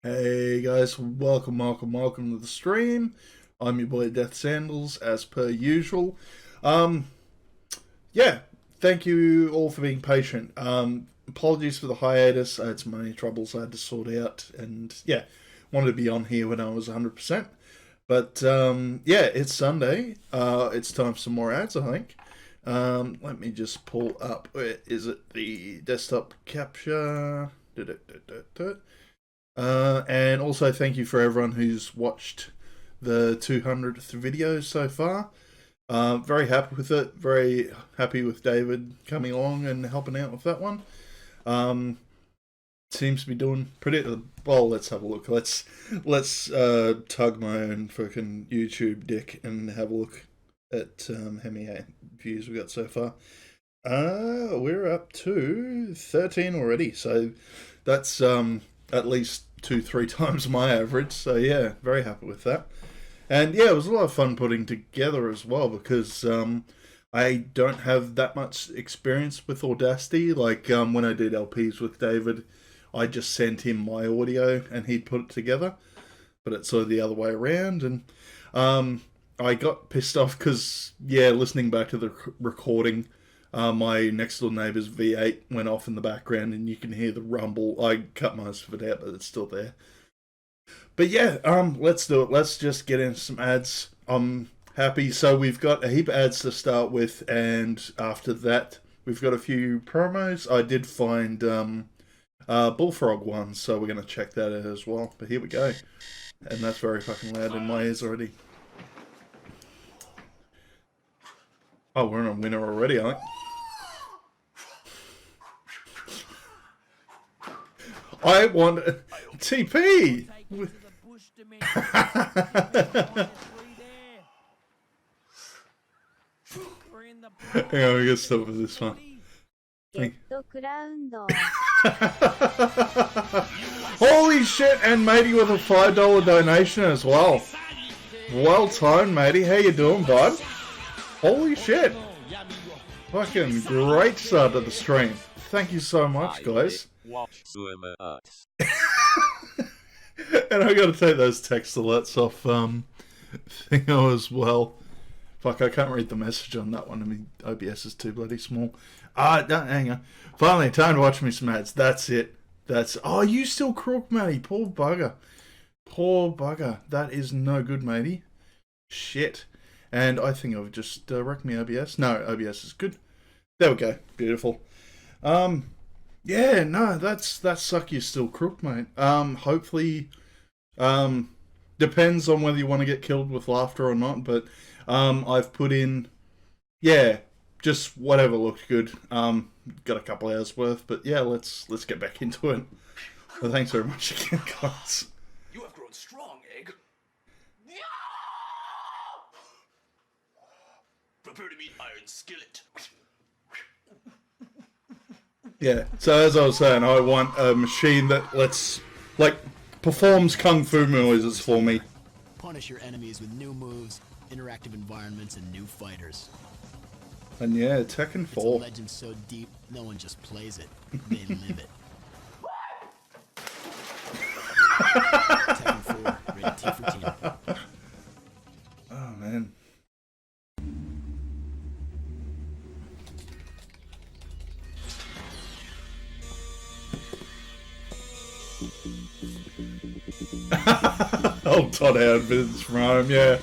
Hey guys, welcome to the stream. I'm your boy Death Sandals, as per usual. Um, yeah, thank you all for being patient. Apologies for the hiatus. I had some money troubles I had to sort out, and yeah, wanted to be on here when I was 100%. But yeah, it's Sunday. It's time for some more ads, I think. Let me just pull up. Where is it? The desktop capture. And also thank you for everyone who's watched the 200th video so far. Very happy with it. Very happy with David coming along and helping out with that one. Seems to be doing pretty well. Let's have a look. Let's tug my own freaking YouTube dick and have a look at how many views we got so far. We're up to 13 already, so that's at least 2-3 times my average. So yeah, very happy with that. And yeah, it was a lot of fun putting together as well because I don't have that much experience with Audacity. Like when I did LPs with David, I just sent him my audio and he'd put it together. But it's sort of the other way around. And I got pissed off because, yeah, listening back to the recording, my next door neighbour's V8 went off in the background and you can hear the rumble. I cut most of it out, but it's still there. But yeah, let's do it. Let's just get into some ads. I'm happy. So we've got a heap of ads to start with, and after that, we've got a few promos. I did find Bullfrog ones, so we're going to check that out as well. But here we go. And that's very fucking loud in my ears already. Oh, we're on a winner already, aren't we? I want TP. Hang on, we gotta stop with this one. Holy shit! And matey with a $5 donation as well. Well timed, matey. How you doing, bud? Holy shit! Fucking great start to the stream. Thank you so much, guys. And I gotta take those text alerts off Thingo as well. Fuck, I can't read the message on that one. I mean, OBS is too bloody small. Hang on. Finally, time to watch me some ads. That's it. Oh, you still crook, matey. Poor bugger. Poor bugger. That is no good, matey. Shit. And I think I've just wrecked my OBS. No, OBS is good. There we go. Beautiful. Yeah, no, that suck. You're still crook, mate. Hopefully, depends on whether you want to get killed with laughter or not. But I've put in, yeah, just whatever looked good. Got a couple hours worth, but yeah, let's get back into it. Well, thanks very much again, guys. You have grown strong, Egg. Prepare to meet Iron Skillet. Yeah, so as I was saying, I want a machine that performs kung fu noises for me. Punish your enemies with new moves, interactive environments, and new fighters. And yeah, Tekken 4. It's a legend so deep, no one just plays it, they live it. Tekken 4, rated T for teen. Oh, man. Oh, Todd Howard visits from home, yeah.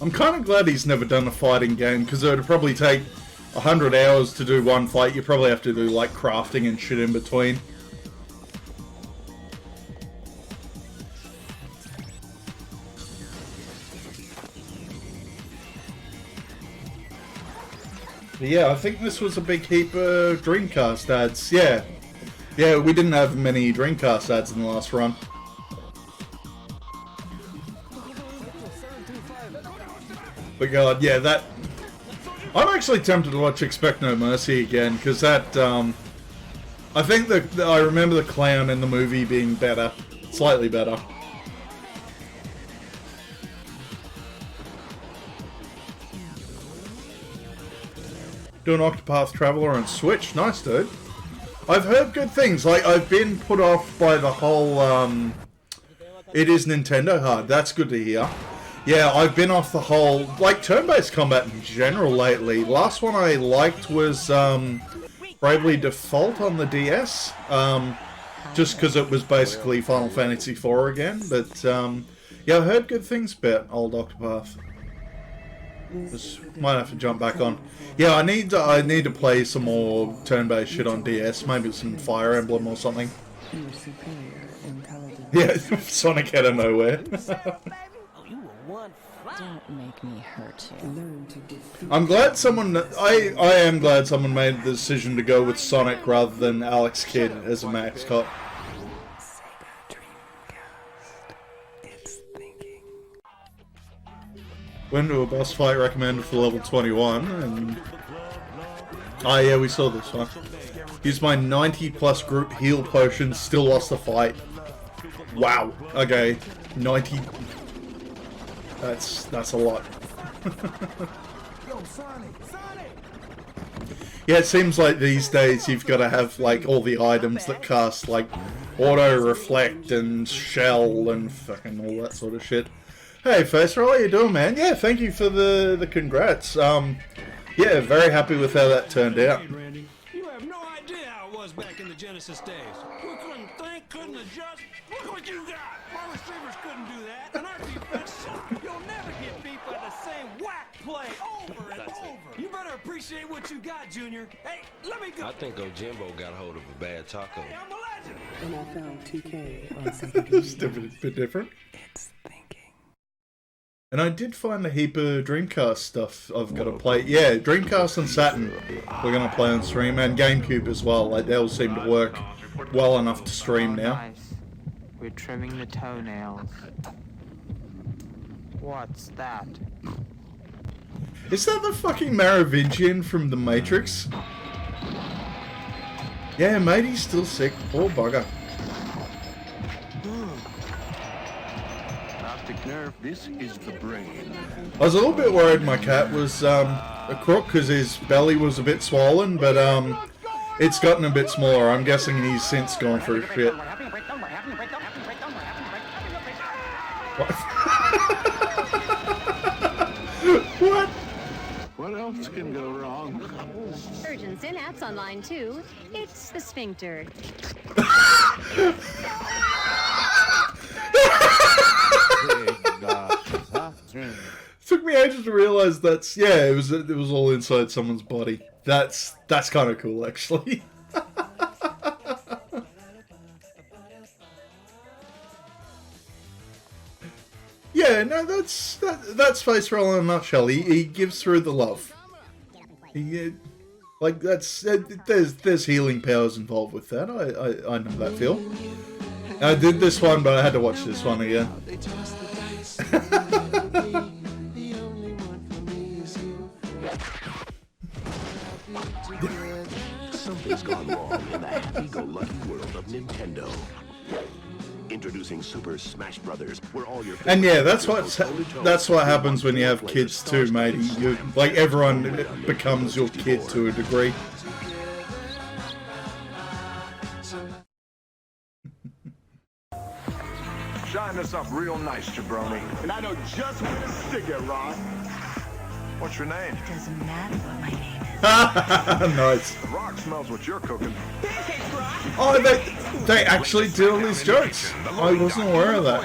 I'm kind of glad he's never done a fighting game, because it would probably take 100 hours to do one fight. You probably have to do, like, crafting and shit in between. But yeah, I think this was a big heap of Dreamcast ads, yeah. Yeah, we didn't have many Dreamcast ads in the last run. But God, yeah, that... I'm actually tempted to watch Expect No Mercy again, because that, I think that I remember the clown in the movie being better. Slightly better. Doing Octopath Traveler on Switch. Nice, dude. I've heard good things. Like, I've been put off by the whole, it is Nintendo hard. That's good to hear. Yeah, I've been off the whole, like, turn-based combat in general lately. Last one I liked was, Bravely Default on the DS. Just because it was basically Final Fantasy IV again. But, yeah, I heard good things about Old Octopath. Just might have to jump back on. Yeah, I need to play some more turn-based shit on DS. Maybe some Fire Emblem or something. Yeah, Sonic out of nowhere. Don't make me hurt you. I'm glad someone. I am glad someone made the decision to go with Sonic rather than Alex Kidd as a mascot. Went to a boss fight recommended for level 21, and oh yeah, we saw this one. Used my 90+ group heal potion, still lost the fight. Wow. Okay, 90. That's a lot. Yeah, it seems like these days you've got to have like all the items that cast like auto reflect and shell and fucking all that sort of shit. Hey, Facer, how you doing, man? Yeah, thank you for the congrats. Yeah, very happy with how that turned out. You have no idea how it was back in the Genesis days. We couldn't think, couldn't adjust. Look what you got. Our receivers couldn't do that, and our defense sucked. You'll never get beat by the same whack play over and over. You better appreciate what you got, Junior. Hey, let me go. I think Ojimbo got hold of a bad taco. Hey, I'm a legend. And I found 2K on Saturday. It's a bit different. It's thinking. And I did find a heap of Dreamcast stuff I've got to play. Yeah, Dreamcast and Saturn we're going to play on stream, and GameCube as well. Like, they all seem to work well enough to stream now. Nice. We're trimming the toenails. What's that? Is that the fucking Merovingian from The Matrix? Yeah, mate, he's still sick. Poor bugger. Optic nerve, this is the brain. I was a little bit worried my cat was a crook because his belly was a bit swollen, but it's gotten a bit smaller. I'm guessing he's since gone through shit. What? What? What else can go wrong? Surgeon Synapse on line 2. It's the sphincter. Took me ages to realize that's it was all inside someone's body. That's kind of cool actually. Yeah, no, that's Face Roll in a nutshell. He gives through the love. Like there's healing powers involved with that. I know that feel. I did this one, but I had to watch this one again. Something's gone wrong in the happy-go-lucky world of Nintendo. Introducing Super Smash Brothers, where all your and yeah, that's what happens when you have kids too, matey. Like everyone becomes your kid to a degree. Shine this up real nice, jabroni. And I know just where to stick it, Ron. What's your name? It doesn't matter what my name is. Nice. The rock smells what you're cooking. Oh, they actually did all these jokes. I wasn't aware of that.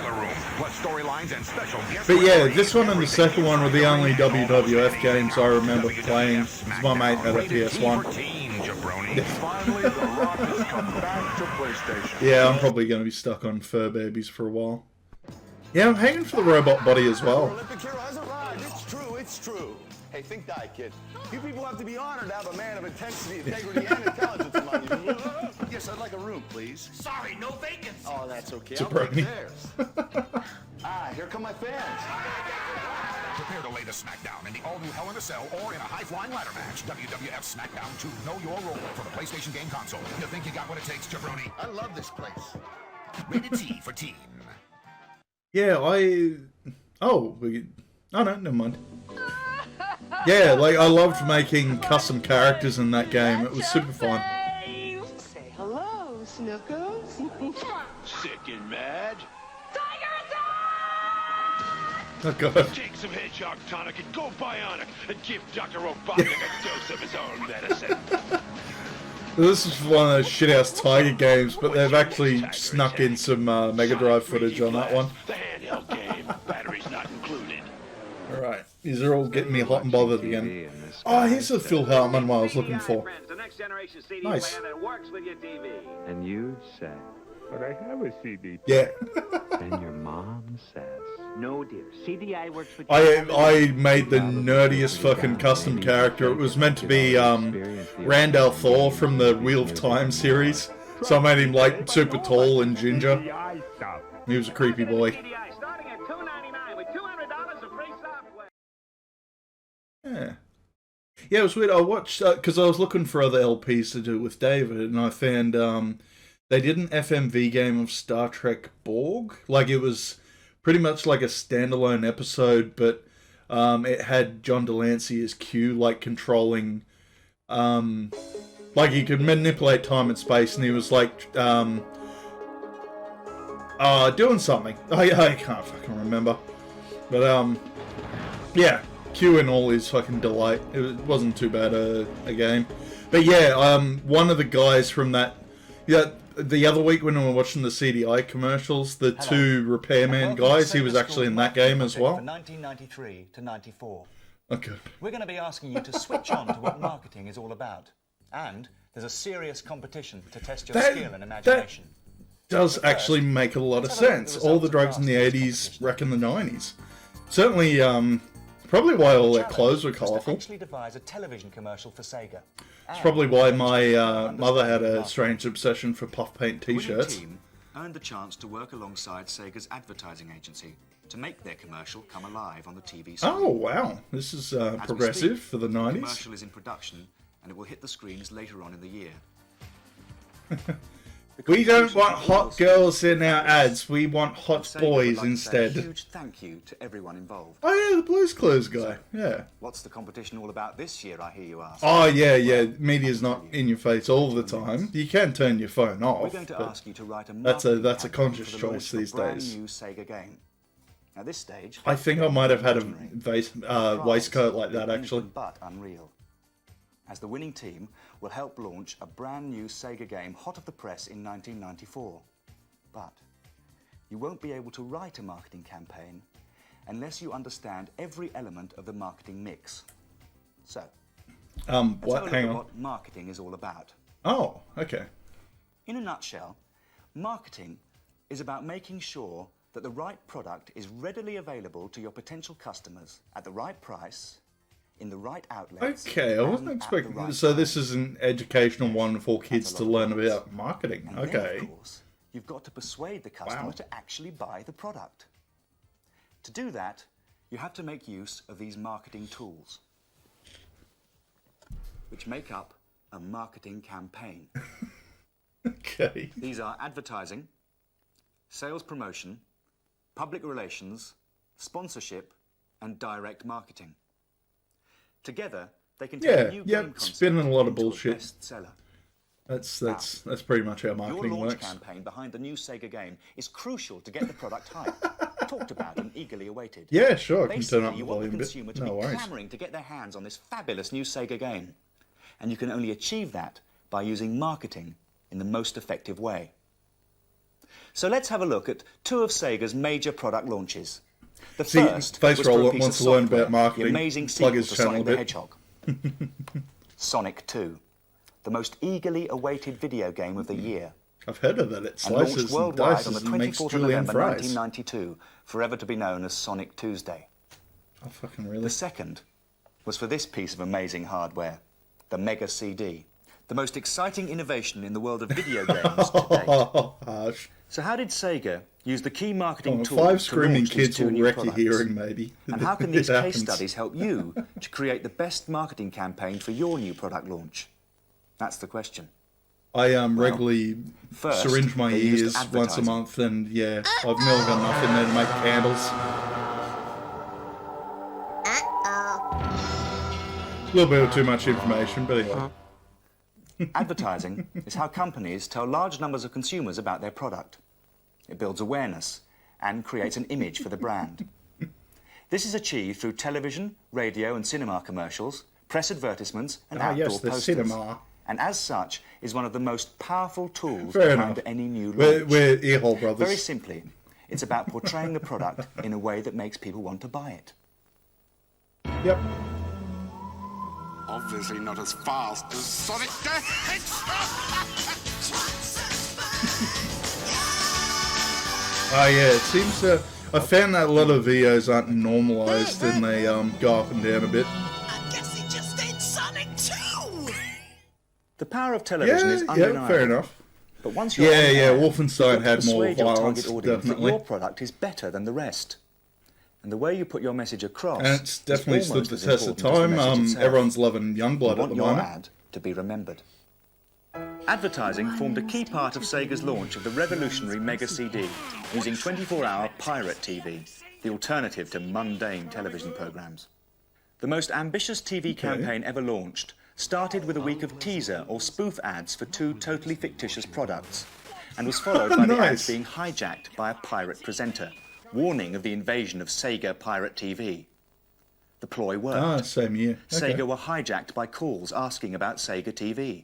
But yeah, this one and the second one were the only WWF games I remember playing. Because my mate had a PS1. Finally, the rock has come back to PlayStation. Yeah, I'm probably going to be stuck on Fur Babies for a while. Yeah, I'm hanging for the robot body as well. Olympic hero has arrived. It's true, it's true. Hey, think die, kid. You people have to be honored to have a man of intensity, integrity, and intelligence among you. Yes, I'd like a room, please. Sorry, no vacants. Oh, that's okay. It's a I'll take brownie. theirs. Here come my fans. Prepare the latest SmackDown in the all-new Hell in a Cell or in a high-flying ladder match. WWF SmackDown 2, Know Your Role for the PlayStation game console. You think you got what it takes, jabroni? I love this place. Rated T for teen. Yeah, oh, no, never mind. Yeah, like, I loved making custom characters in that game. It was super fun. Say Snookums? Sick and mad. Oh god. Take some hedgehog tonic and go bionic and give Dr. Robotnik a dose of his own medicine. This is one of those shithouse Tiger games, but they've actually snuck in some Mega Drive footage on that one. The handheld game, batteries not included. Alright, these are all getting me hot and bothered again. Oh, here's the Phil Hartman one I was looking for. Nice. And you say, but I have a CD. Yeah. And your mom says, no dear, CDI works with I made the nerdiest fucking custom character. It was meant to be Randall Thor from the Wheel of Time series. So I made him like super tall and ginger. He was a creepy boy. Yeah. Yeah, it was weird. I watched, because I was looking for other LPs to do with David, and I found they did an FMV game of Star Trek Borg. Like, it was pretty much like a standalone episode, but it had John Delancey as Q, like, controlling, like, he could manipulate time and space, and he was, like, doing something. I can't fucking remember. But, yeah. Q in all his fucking delight. It wasn't too bad a game. But yeah, one of the guys from that... Yeah, the other week when we were watching the CDI commercials, the two repairman guys, he was actually in that game as well. From 1993 to 94. Okay. We're going to be asking you to switch on to what marketing is all about. And there's a serious competition to test your skill and imagination. That does actually make a lot of sense. All the drugs in the 80s wreck in the 90s. Certainly, probably why all their clothes were colourful. Actually devise a television commercial for Sega. It's probably why my mother had a strange obsession for puff paint t-shirts. The team earned the chance to work alongside Sega's advertising agency to make their commercial come alive on the TV screen. Oh wow, this is progressive for the 90s. The commercial is in production and it will hit the screens later on in the year. We don't want hot girls in our ads. We want hot boys like instead. A huge thank you to everyone involved. Oh yeah, the Blues Clues guy. Yeah. What's the competition all about this year, I hear you ask? Oh yeah, yeah. Media's not in your face all the time. You can turn your phone off. We're going to ask you to write a that's a conscious choice these days. New Sega game. Now this stage, I think I might have had a waistcoat like that actually. But unreal. As the winning team will help launch a brand new Sega game hot off the press in 1994. But you won't be able to write a marketing campaign unless you understand every element of the marketing mix. So, what? Hang on. What marketing is all about. Oh, okay. In a nutshell, marketing is about making sure that the right product is readily available to your potential customers at the right price, in the right outlets. Okay, I wasn't expecting. Right so this is an educational one for kids to learn about marketing. And okay. Then, of course, you've got to persuade the customer to actually buy the product. To do that, you have to make use of these marketing tools, which make up a marketing campaign. Okay. These are advertising, sales promotion, public relations, sponsorship, and direct marketing. Together, they can take a new game concept spinning a lot of bullshit. Bestseller. That's pretty much how marketing your launch works. campaign behind the new Sega game is crucial to get the product hype, talked about and eagerly awaited. Yeah, sure, I can Basically, turn up the you want volume the a bit. consumer to No be worries. clamoring to get their hands on this fabulous new Sega game, and you can only achieve that by using marketing in the most effective way. So let's have a look at two of Sega's major product launches. The first Face was Roll for a piece wants of to learn software, about marketing. the amazing Plug sequel his to channel a Sonic the bit. Hedgehog. Sonic 2, the most eagerly awaited video game of the year. I've heard of that. It And launched slices and worldwide on the dices and makes 24th of julienne November fries. 1992, forever to be known as Sonic Tuesday. Oh, fucking really? The second was for this piece of amazing hardware, the Mega CD, the most exciting innovation in the world of video games to date. Harsh. So how did Sega use the key marketing tools 5 to screaming launch these kids two will new wreck your products? hearing, maybe. And how can these It case happens. studies help you to create the best marketing campaign for your new product launch? That's the question. I regularly first, syringe my they used ears once a advertising. month, and yeah, I've nearly got enough in there to make candles. A little bit of too much information, but anyway. Advertising is how companies tell large numbers of consumers about their product. It builds awareness and creates an image for the brand. This is achieved through television, radio and cinema commercials, press advertisements and outdoor posters. Cinema. And as such, is one of the most powerful tools Fair behind enough. any new launch. We're earhole brothers. Very simply, it's about portraying the product in a way that makes people want to buy it. Yep. Obviously not as fast as Sonic the Hedgehog. Oh yeah, it seems to. I found that a lot of videos aren't normalised and they go up and down a bit. I guess he just did Sonic 2! The power of television is undeniable. Yeah, fair enough. But once you're Wolfenstein had more violence, definitely. Your product is better than the rest. And the way you put your message across, and it's definitely stood the test of time. Everyone's loving Youngblood at the moment. Your ad to be remembered. Advertising formed a key part of Sega's launch of the revolutionary Mega CD, using 24-hour pirate TV, the alternative to mundane television programs. The most ambitious TV campaign ever launched started with a week of teaser or spoof ads for 2 totally fictitious products, and was followed by the ads being hijacked by a pirate presenter, warning of the invasion of Sega Pirate TV. The ploy worked. Same year. Sega were hijacked by calls asking about Sega TV.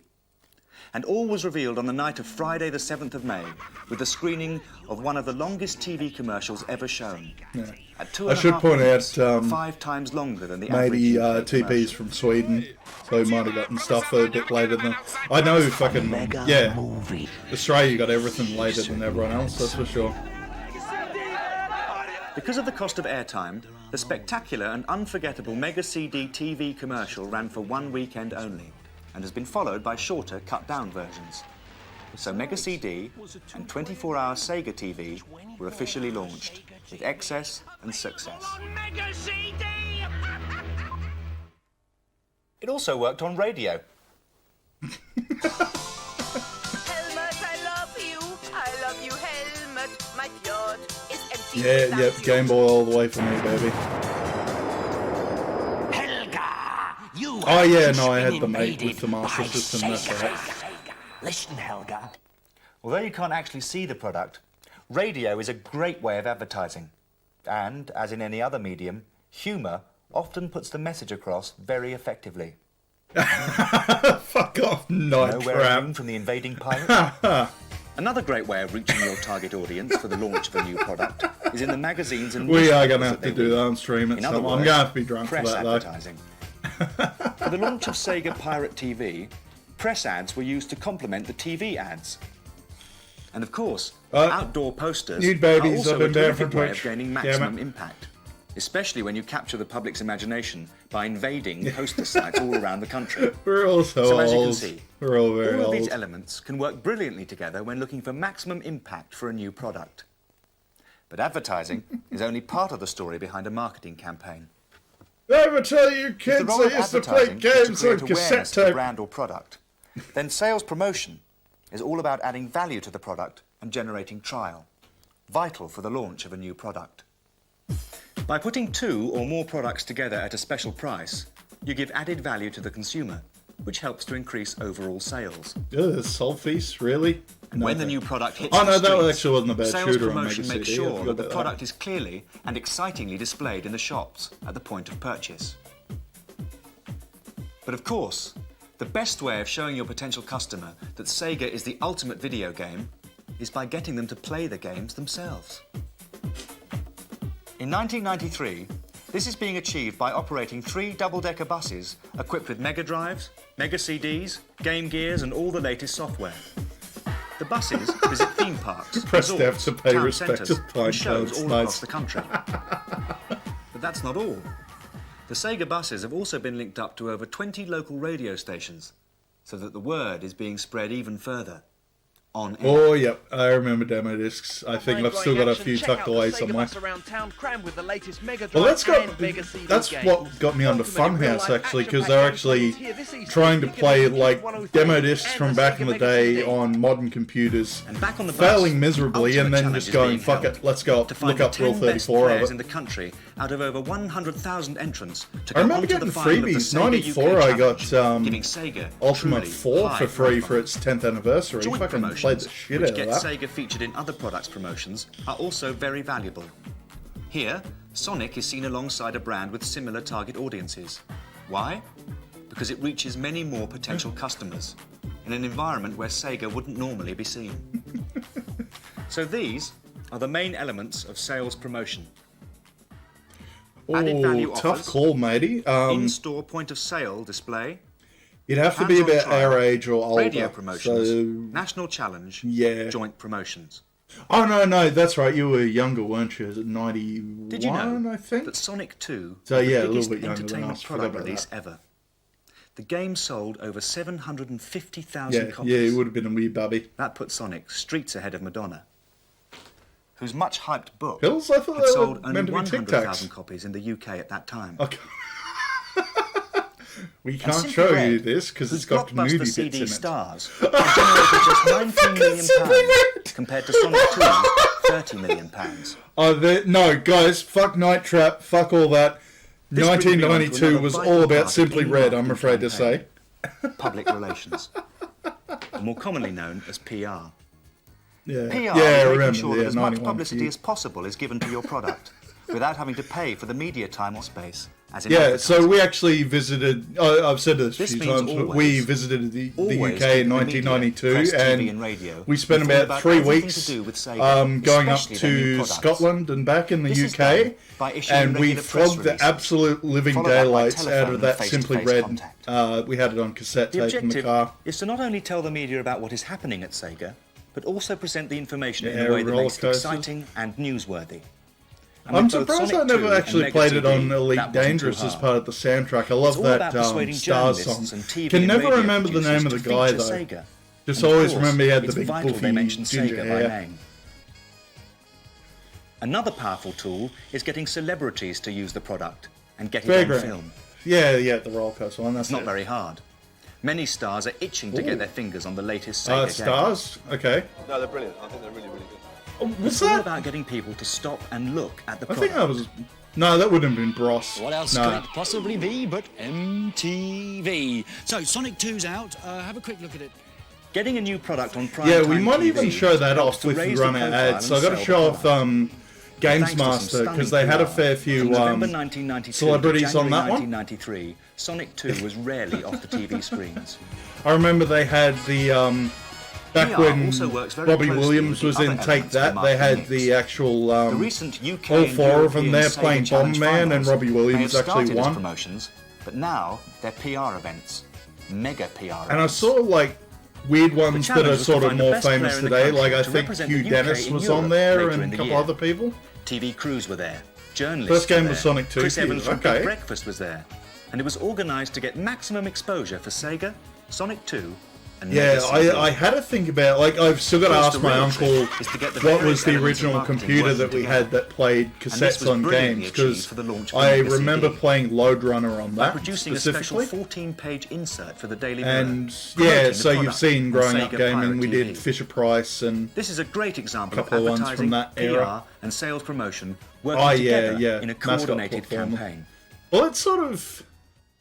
And all was revealed on the night of Friday the 7th of May, with the screening of one of the longest TV commercials ever shown. Yeah. At 2.5 I should point minutes, out 5 times longer than the maybe average TP's from Sweden, so he might have gotten stuff a bit later than... I know fucking... Yeah, Australia got everything later than everyone else, that's for sure. Because of the cost of airtime, the spectacular and unforgettable Mega CD TV commercial ran for 1 weekend only, and has been followed by shorter, cut-down versions. So Mega CD and 24-hour Sega TV were officially launched, with excess and success. Mega CD! It also worked on radio. Helmut, I love you. I love you, Helmut. My yacht is empty. Yeah, Game Boy all the way for me, baby. Oh yeah, no, I had the mate with the Master System, that's right. Listen, Helga. Although you can't actually see the product, radio is a great way of advertising. And, as in any other medium, humour often puts the message across very effectively. Fuck off, night Nowhere crap. room from the invading pirate. Another great way of reaching your target audience for the launch of a new product is in the magazines and We are newspapers going to have to do that on stream at In some other I'm going words, to have to be drunk for press that, though. advertising. For the launch of Sega Pirate TV, press ads were used to complement the TV ads. And of course, outdoor posters nude are babies, also I've a been down terrific from way Twitch. of gaining Damn maximum it. impact, especially when you capture the public's imagination by invading poster sites all around the country. We're all so as you can old. see, We're all very all of old. these elements can work brilliantly together when looking for maximum impact for a new product. But advertising is only part of the story behind a marketing campaign. Never tell you If the kids role I of used to play advertising is to games create on cassette awareness of the tape. brand or product, then sales promotion is all about adding value to the product and generating trial, vital for the launch of a new product. By putting 2 or more products together at a special price, you give added value to the consumer, which helps to increase overall sales. Ugh, Sulfies, really? And when the new product hits Oh the no, that streets, actually wasn't a bad sales shooter on promotion Mega makes CD. sure I that the forgot product is clearly and excitingly displayed in the shops at the point of purchase. But of course, the best way of showing your potential customer that Sega is the ultimate video game is by getting them to play the games themselves. In 1993, this is being achieved by operating 3 double-decker buses equipped with Mega Drives, Mega CDs, Game Gears and all the latest software. The buses visit theme parks, Press F resorts, to pay town respect centres to Pine and shows Cones. all Nice. across the country. But that's not all. The Sega buses have also been linked up to over 20 local radio stations, so that the word is being spread even further. on air. Oh, yep. I remember demo discs. I think I've still got a few tucked away somewhere. Well, that's what got me onto Funhouse, actually, because they're actually trying to play, like, demo discs from back in the day on modern computers, failing miserably, and then just going, fuck it, let's go look up Rule 34 of it. In the country, out of over 100,000 entrants, to I remember getting freebies. 94, I got Ultimate 4 for free for its 10th anniversary. Joint Fucking played the shit which out of get that. Sega featured in other products promotions, are also very valuable. Here, Sonic is seen alongside a brand with similar target audiences. Why? Because it reaches many more potential customers in an environment where Sega wouldn't normally be seen. So these are the main elements of sales promotion. Added value tough offers, call, matey. in-store point-of-sale display, You'd have to be about our age or older. radio promotions, so... national challenge, yeah. joint promotions. Oh, no, that's right. You were younger, weren't you? Is it 91, Did you know I think? that Sonic 2 So, was yeah, the a biggest little bit younger than entertainment us. product Forgot about release that. ever? The game sold over 750,000 copies. Yeah, it would have been a wee bubby. That put Sonic streets ahead of Madonna, whose much-hyped book Pills? I thought had they were sold only meant to be Tic Tacs. 100,000 copies in the UK at that time. Okay. We can't show you this because it's got movie bits in CD it. stars generated just £19 million compared to Sonic 2's £30 million. Oh, no, guys, fuck Night Trap, fuck all that. 1992 was all about Simply Red, I'm afraid to say. Public relations, more commonly known as PR. Yeah, PR yeah, I is making remember. sure Yeah, that as much 91 publicity for as possible is given to your product without having to pay for the media time or space. As in Yeah, so we actually visited, I've said this a few means times, but we visited the UK in 1992 press, TV and and radio, we spent about 3 weeks to do with Sega, going up especially their new to products. Scotland and back in the This is done UK by issuing and we regular press flogged the releases, absolute living followed up by daylights out telephone of that and Simply face-to-face Red. We had it on cassette The tape in the objective car. is to not only tell the media about what is happening at Sega, but also present the information in Yeah, a way that roller makes it coasters. exciting and newsworthy. And I'm with both surprised I Sonic never 2 and actually Mega played it CD, on Elite that wasn't too Dangerous as hard. part of the soundtrack. I love It's all that about persuading Stars journalists song. and TV Can and never radio remember the name of the producers to guy feature though. Sega. Just And of always course, remember he had the it's big vital poofy they mention ginger Sega hair. by name. Another powerful tool is getting celebrities to use the product and get it on Fairground. film. Yeah, the roller coaster one. That's It's not it. very hard. Many stars are itching to Ooh. get their fingers on the latest Sega game. Stars? Okay. No, they're brilliant. I think they're really, really good. It's all about getting people to stop and look at the I product. think that was... No, that wouldn't have been Bros. What else no. could it possibly be but MTV? So, Sonic 2's out. Have a quick look at it. Getting a new product on prime Yeah, we time might TV even show that helps off to if we raise run the out of profile ads. So and I've got to sell show the off product. Games Thanks to some Master because stunning they had a PR. fair few From November 1992 celebrities to on that January one. 1993, Sonic 2 was rarely off the TV screens. I remember they had the back PR when also works very Robbie closely Williams with was the in other Take elements of That. the They had marketing the actual The recent UK all and 4 of them European there Sega playing Challenge Bomberman, and finals Robbie may Williams have actually started as won. promotions, but now they're PR events, mega PR events. And I saw like weird ones that challenge are was to sort of find the more best player famous in the today. country Like I to think represent Hugh the UK Dennis in was Europe on there later and in a the couple year. other people. TV crews were there. Journalists First game were was there. Sonic 2 Chris for you, Evans from okay. Big Breakfast was there. And it was organised to get maximum exposure for Sega, Sonic 2, and Yeah, Mega CD. I had to think about, like, I've still got to Of course, ask the my real uncle trick is to get the what various was the elements of original marketing computer working that we together. had that played And this cassettes was on brilliantly games, achieved because for the launch of I Mega remember CD. playing Load Runner on By that producing a special specifically. 14-page insert for the Daily Mirror. And promoting yeah, the so you've product seen on growing up Sega gaming, Pirate we TV. did Fisher Price and This is a great example of couple of ones advertising, from that era. PR, and sales promotion working together in a Mascot coordinated platformer. campaign. Well, it's sort of...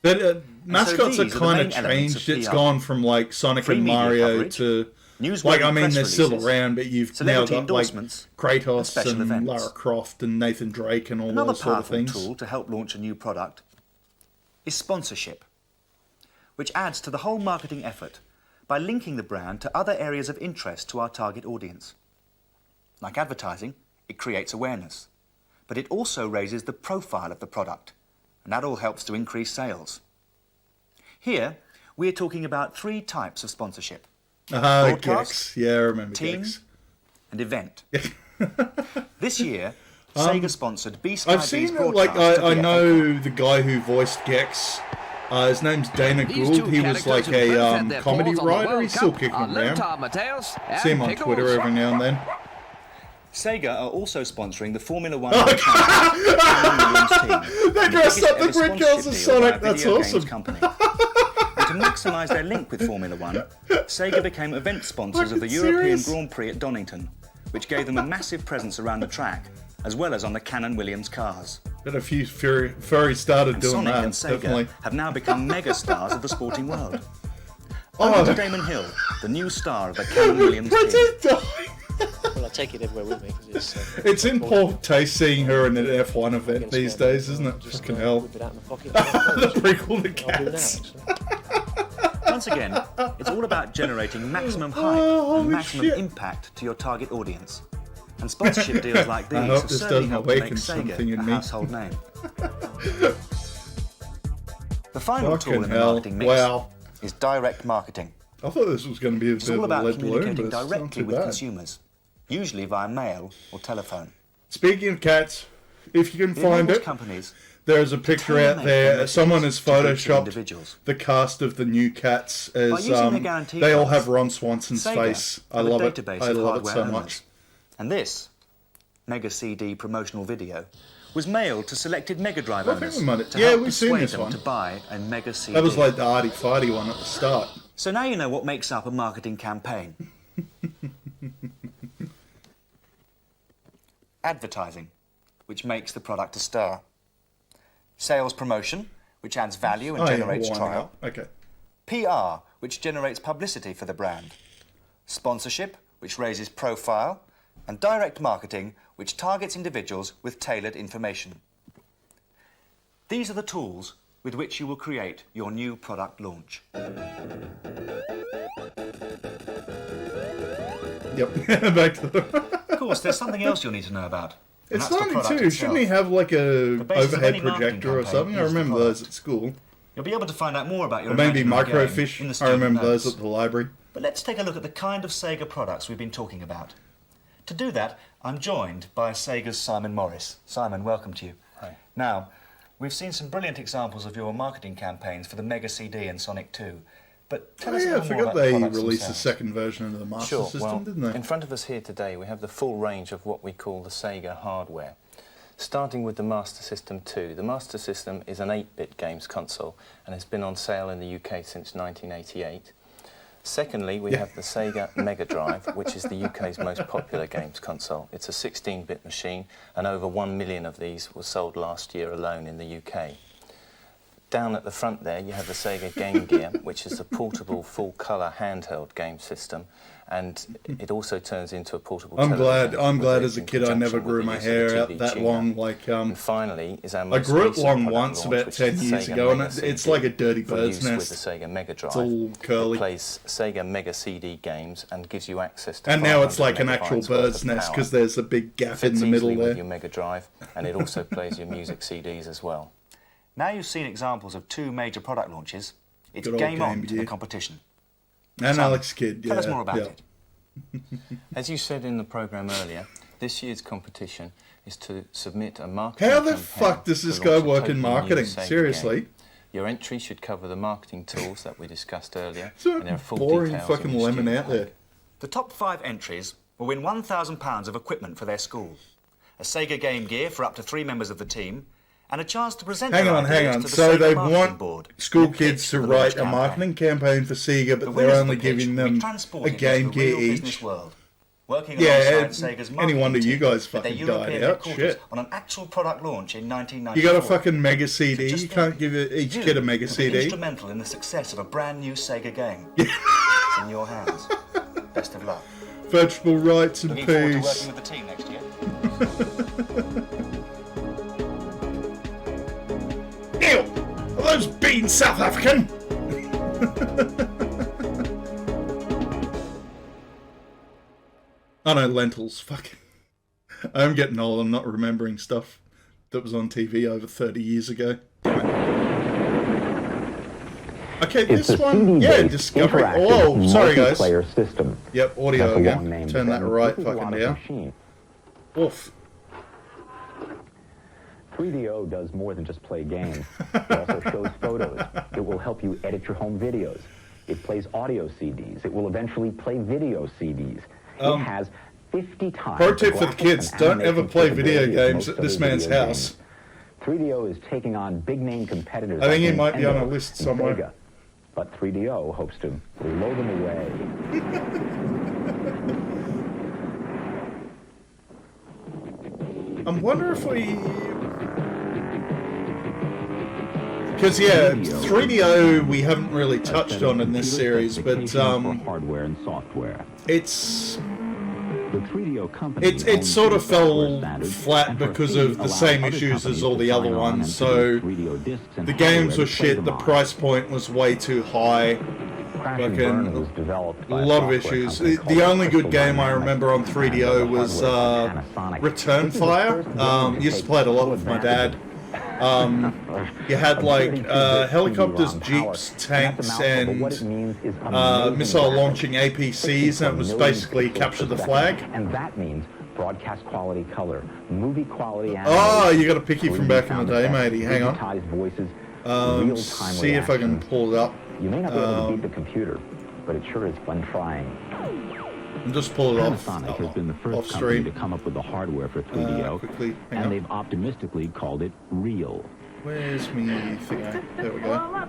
But mascots these are are the kind main of elements changed. of It's PR. gone from like Sonic Free and media Mario coverage, to... newsworthy Like, I mean, press they're still releases, around, but you've now celebrity got like endorsements, Kratos and special and events. Lara Croft and Nathan Drake and all Another those sort of powerful things. tool to help launch a new product is sponsorship, which adds to the whole marketing effort by linking the brand to other areas of interest to our target audience. Like advertising, it creates awareness, but it also raises the profile of the product, and that all helps to increase sales. Here, we're talking about 3 types of sponsorship. Broadcast, Gex. Yeah, I remember team, Gex. and event. This year, Sega sponsored B-Sky I've seen B's it, like, broadcast of I the know the guy who voiced Gex His name's Dana Gould. He was like a comedy writer. He's still kicking around. See him on Twitter every now and then. Sega are also sponsoring the Formula One. They dressed up the Grid Girls as Sonic. That's awesome. To maximise their link with Formula One, Sega became event sponsors of the European Grand Prix at Donington, which gave them a massive presence around the track, as well as on the Cannon Williams cars. Got a few furry started doing Sonic that, and Sega definitely. have now become mega stars of the sporting world. Over to Damon Hill, the new star of the Cannon Williams team. Well, I take it everywhere with me because it's in poor taste seeing her in an F1 event these days, isn't it? Fucking hell. Whip it out in my pocket. The prequel to Cats. Once again, it's all about generating maximum hype and maximum impact to your target audience. And sponsorship deals like these have certainly helped to make Sega a household name. The final tool in the marketing mix is direct marketing. I thought this was going to be a bit of a lead balloon, but it's not directly too with bad. consumers, usually via mail or telephone. Speaking of cats, if you can find it, there's a picture out there. Someone has photoshopped the cast of the new Cats as they all have Ron Swanson's face. I love it. I love it so much. And this Mega CD promotional video was mailed to selected Mega Drive owners to help we've seen persuade this them one. to buy a Mega CD. That was like the Arty Farty one at the start. So now you know what makes up a marketing campaign. Advertising, which makes the product a star. Sales promotion, which adds value and generates trial. Okay. PR, which generates publicity for the brand. Sponsorship, which raises profile. And direct marketing, which targets individuals with tailored information. These are the tools with which you will create your new product launch. Yep, back to the... Of course, there's something else you'll need to know about. It's 92. Shouldn't he have like a overhead projector or something? I remember those at school. You'll be able to find out more about your or maybe imaginary game microfiche. in the I student remember notes. those at the library. But let's take a look at the kind of Sega products we've been talking about. To do that, I'm joined by Sega's Simon Morris. Simon, welcome to you. Hi. Now, we've seen some brilliant examples of your marketing campaigns for the Mega CD and Sonic 2. But tell us a little I more forgot about the they products released a themselves. second version of the Master System, didn't they? In front of us here today, we have the full range of what we call the Sega hardware. Starting with the Master System 2. The Master System is an 8-bit games console and has been on sale in the UK since 1988. Secondly, we have the Sega Mega Drive, which is the UK's most popular games console. It's a 16-bit machine, and over 1 million of these were sold last year alone in the UK. Down at the front there, you have the Sega Game Gear, which is a portable, full-colour handheld game system, and it also turns into a portable television. I'm glad as a kid I never grew my hair out that long. Like and finally is our I most grew it recent long product once launch, about which 10 is the years Sega ago, and Mega it's CD, like a dirty for bird's use nest. with the Sega Mega Drive. It's all curly. It plays Sega Mega CD games and gives you access to And now it's like an 500 actual megabytes worth bird's of nest power. because there's a big gap in Fits the middle easily there. with your Mega Drive, and it also plays your music CDs as well. Now you've seen examples of two major product launches. It's Good old game on Game to the Gear. competition. And Simon, Alex Kidd, yeah. Tell us more about yeah. it. As you said in the programme earlier, this year's competition is to submit a marketing How the campaign fuck does this to guy launch a work in totally new marketing? Sega Seriously? game. Your entry should cover the marketing tools that we discussed earlier, So and there are full boring details fucking in your lemon student out there. pack. The top 5 entries will win £1,000 of equipment for their school, a Sega Game Gear for up to 3 members of the team, and a chance to present Hang their on. ideas to the So Sega they marketing want board school in a kids pitch to for the launch write a campaign. marketing campaign for Sega, but The they're winners of only the pitch giving will be them a transported Game into the real Gear business each. world, working Yeah, alongside Sega's any marketing wonder you team guys at their fucking European died out. headquarters Shit. on an actual product launch in 1994. You got a fucking Mega CD. You can't give each You kid a Mega will be CD. instrumental in the success of a brand new Sega game. Yeah. It's in your hands. Best of luck. Vegetable rights and Looking forward to peace. working with the team next year. Ew! Are those beans South African? Oh no, lentils. Fuck. I'm getting old. I'm not remembering stuff that was on TV over 30 years ago. Damn it. Okay, this one, yeah, Discovery. Oh, sorry guys. System. Yep, audio That's a again. long-named Turn that thing. right This is a fucking lot of down. machine. Oof. 3DO does more than just play games. It also shows photos. It will help you edit your home videos. It plays audio CDs. It will eventually play video CDs. It has 50 times. Pro tip for the kids: don't ever play video games at this man's house. 3DO is taking on big-name competitors. I think he might be on a list somewhere. Sega. But 3DO hopes to blow them away. I'm wondering if we... Because, yeah, 3DO we haven't really touched on in this series, but hardware and software. It's... The 3DO company It sort of fell flat because of the same issues as all the other ones, so the games were shit, the price point was way too high, fucking a lot of issues. The only good game I remember on 3DO was Return Fire. Used to play it a lot with my dad. You had like helicopters, jeeps, tanks, and missile launching APCs, and it was basically capture the flag. And that means broadcast quality color, movie quality. Oh, you got a picky from back in the day, matey. Hang on. Voices, see if I can pull it up. You may not be able to beat the computer, but it sure is fun trying. And just pull it off. Panasonic has been the first company to come up with the hardware for 3DO, and they've optimistically called it real. Where's me thingy? There we go.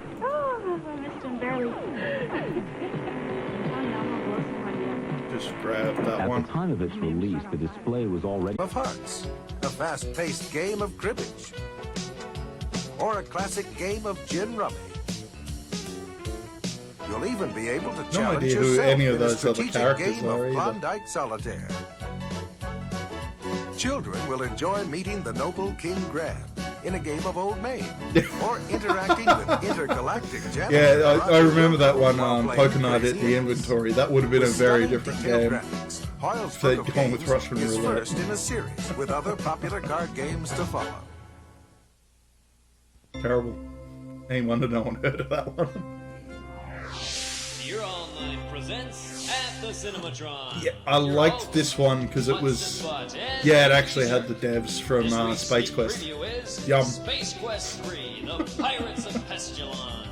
Just grab that one. At the time of its release, the display was already of Hearts, a fast-paced game of cribbage, or a classic game of gin rummy. You'll even be able to challenge idea who yourself any of in a those other strategic characters game are of either. Klondike Solitaire. Children will enjoy meeting the noble King Grand in a game of Old Maid, or interacting with intergalactic gentlemen. Yeah, I remember that one, Poker Night at the Inventory. That would have been a very different game. If they'd gone with Russian is roulette. first in a series with other popular card games to follow. Terrible. Any wonder no one heard of that one. Your Online presents at the Cinematron. Yeah, I liked this one because it was... Yeah, it actually had the devs from Space Quest. Yum. Space Quest 3, The Pirates of Pestilon.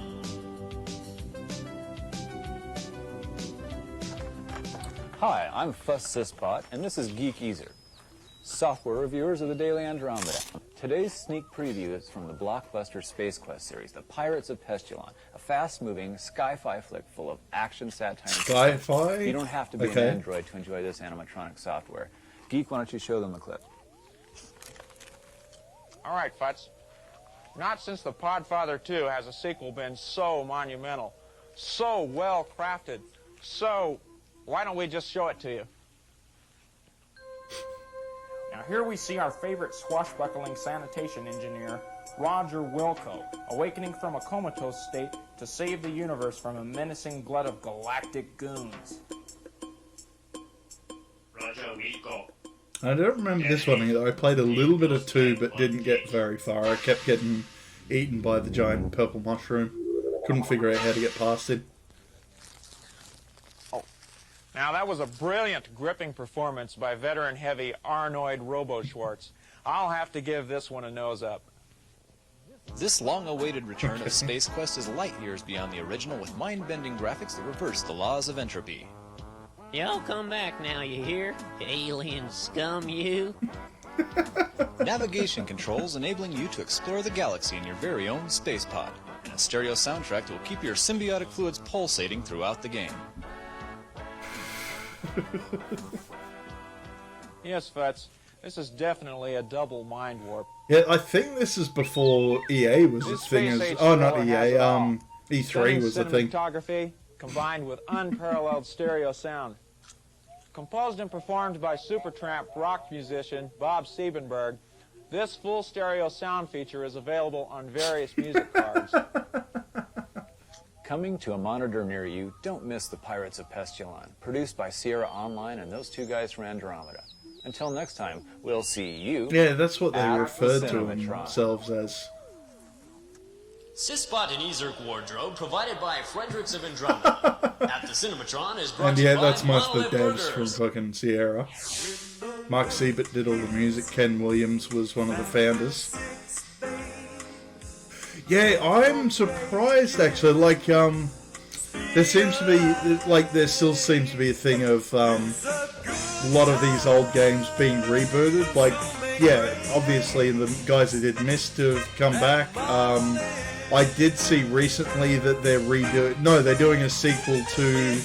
Hi, I'm Fuss Sysbot, and this is Geek Easer, software reviewers of the Daily Andromeda. Today's sneak preview is from the blockbuster Space Quest series, The Pirates of Pestilon, a fast-moving sci-fi flick full of action, satire, and Sci-fi? You don't have to be an android to enjoy this animatronic software. Geek, why don't you show them the clip? All right, Futz. Not since The Podfather 2 has a sequel been so monumental, so well-crafted, so... Why don't we just show it to you? Now here we see our favorite swashbuckling sanitation engineer, Roger Wilco, awakening from a comatose state to save the universe from a menacing glut of galactic goons. Roger Wilco. I don't remember this one either. I played a little bit of 2, but didn't get very far. I kept getting eaten by the giant purple mushroom. Couldn't figure out how to get past it. Now, that was a brilliant, gripping performance by veteran heavy Arnold Robo-Schwartz. I'll have to give this one a nose up. This long-awaited return of Space Quest is light years beyond the original, with mind-bending graphics that reverse the laws of entropy. Y'all come back now, you hear? Alien scum, you. Navigation controls enabling you to explore the galaxy in your very own space pod, and a stereo soundtrack that will keep your symbiotic fluids pulsating throughout the game. Yes, Futz, this is definitely a double mind warp. Yeah, I think this is before EA was a thing as... Oh, not EA, E3 was a thing. Cinematography combined with unparalleled stereo sound. Composed and performed by Supertramp rock musician Bob Siebenberg, this full stereo sound feature is available on various music cards. Coming to a monitor near you, don't miss The Pirates of Pestilon, produced by Sierra Online and those two guys from Andromeda. Until next time, we'll see you. Yeah, that's what they at referred the to Cinematron. themselves as. Sysbot and Ezerk wardrobe provided by Fredericks of Andromeda. At the Cinematron is brought And to you yeah, by that's most of the Monolith devs from Burgers. fucking Sierra. Mark Siebert did all the music. Ken Williams was one of the founders. Yeah, I'm surprised actually. Like, there seems to be, like, there still seems to be a thing of a lot of these old games being rebooted. Like, yeah, obviously the guys that did Myst have come back. I did see recently that they're doing a sequel to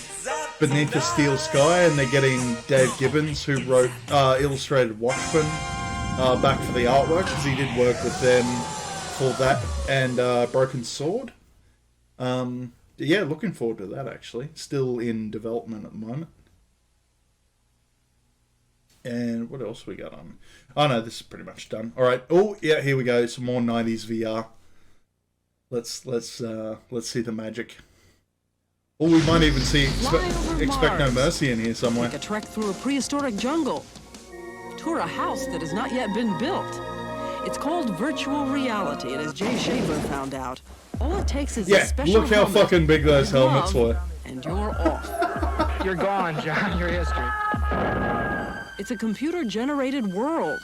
Beneath the Steel Sky, and they're getting Dave Gibbons, who wrote illustrated Watchmen, back for the artwork, because he did work with them for that and Broken Sword. Yeah, looking forward to that, actually. Still in development at the moment. And what else we got on? Oh no, this is pretty much done. All right. Oh yeah, here we go. Some more 90s VR. Let's see the magic. Oh, we might even see Expect No Mercy in here somewhere. Take a trek through a prehistoric jungle. Tour a house that has not yet been built. It's called virtual reality, and as Jay Schaedler found out, all it takes is a special look how fucking big those helmets were. And you're off. You're gone, John. You're history. It's a computer-generated world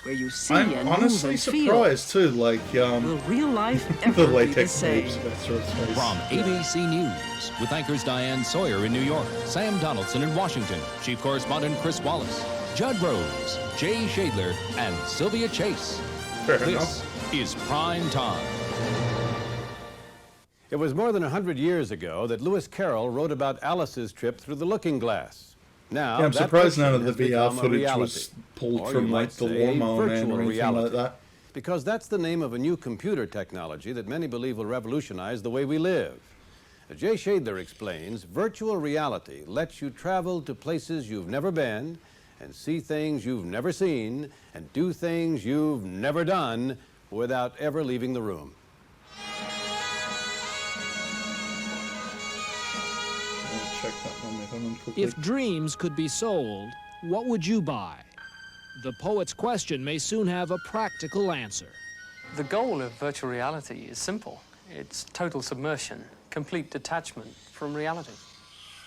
where you see I'm and honestly move and feel. surprised too, like Will real life the ever be the latex same? boobs of that sort of space. From ABC News, with anchors Diane Sawyer in New York, Sam Donaldson in Washington, Chief Correspondent Chris Wallace, Judd Rose, Jay Schaedler, and Sylvia Chase. This is Prime Time. It was more than 100 years ago that Lewis Carroll wrote about Alice's trip through the looking glass. Now, Yeah, I'm that surprised none of fiction the has VR become a footage reality. was pulled Or from you like might the say Lawnmower Man virtual or anything reality. like that. Because that's the name of a new computer technology that many believe will revolutionize the way we live. As Jay Schaedler explains, virtual reality lets you travel to places you've never been and see things you've never seen and do things you've never done without ever leaving the room. Check that one quickly. If dreams could be sold, what would you buy? The poet's question may soon have a practical answer. The goal of virtual reality is simple. It's total submersion, complete detachment from reality.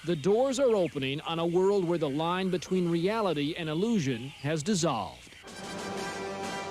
The doors are opening on a world where the line between reality and illusion has dissolved.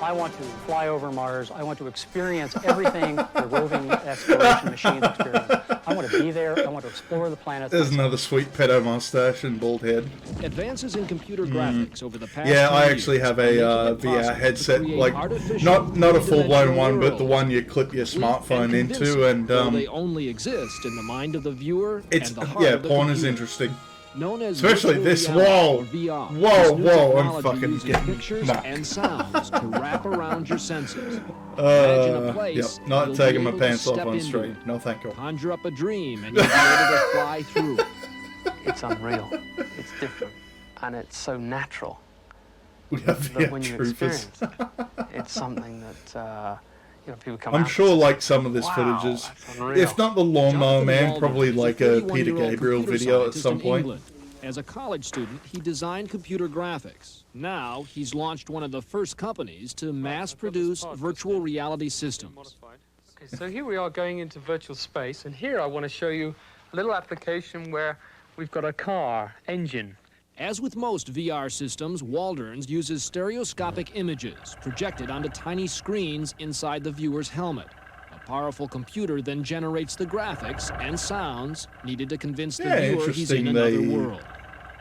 I want to fly over Mars. I want to experience everything the roving exploration machines experience. I want to be there. I want to explore the planet. There's another sweet pedo mustache and bald head. Advances in computer graphics over the past Yeah, I 10 actually years have are making a it VR possible headset, to create like artificial, not a full blown three-dimensional one, but the worlds one you clip your smartphone into, convincing, and though they only exist in the mind of the viewer it's and the heart yeah, of the porn is computer. interesting. Known as Especially virtual this. reality Whoa, or VR, whoa, this new whoa! I'm technology fucking uses getting pictures knocked. and sounds to wrap around your senses. Imagine a place Yep, not you'll taking be my able to pants off step on into. stream. No, thank you. Conjure up a dream and you'll be able to fly through it. It's unreal. It's different. And it's so natural We have that VR when you troopers. experience it, it's something that, people come I'm out sure and like some of this wow, footage is, that's unreal. if not the Lawnmower Jonathan Man, Walden probably is like a 31-year-old Peter Gabriel computer video at scientist some in point. England. As a college student, he designed computer graphics. Now, he's launched one of the first companies to mass-produce virtual reality systems. Okay, so here we are going into virtual space, and here I want to show you a little application where we've got a car engine. As with most VR systems, Waldron's uses stereoscopic images projected onto tiny screens inside the viewer's helmet. A powerful computer then generates the graphics and sounds needed to convince the viewer he's in another world.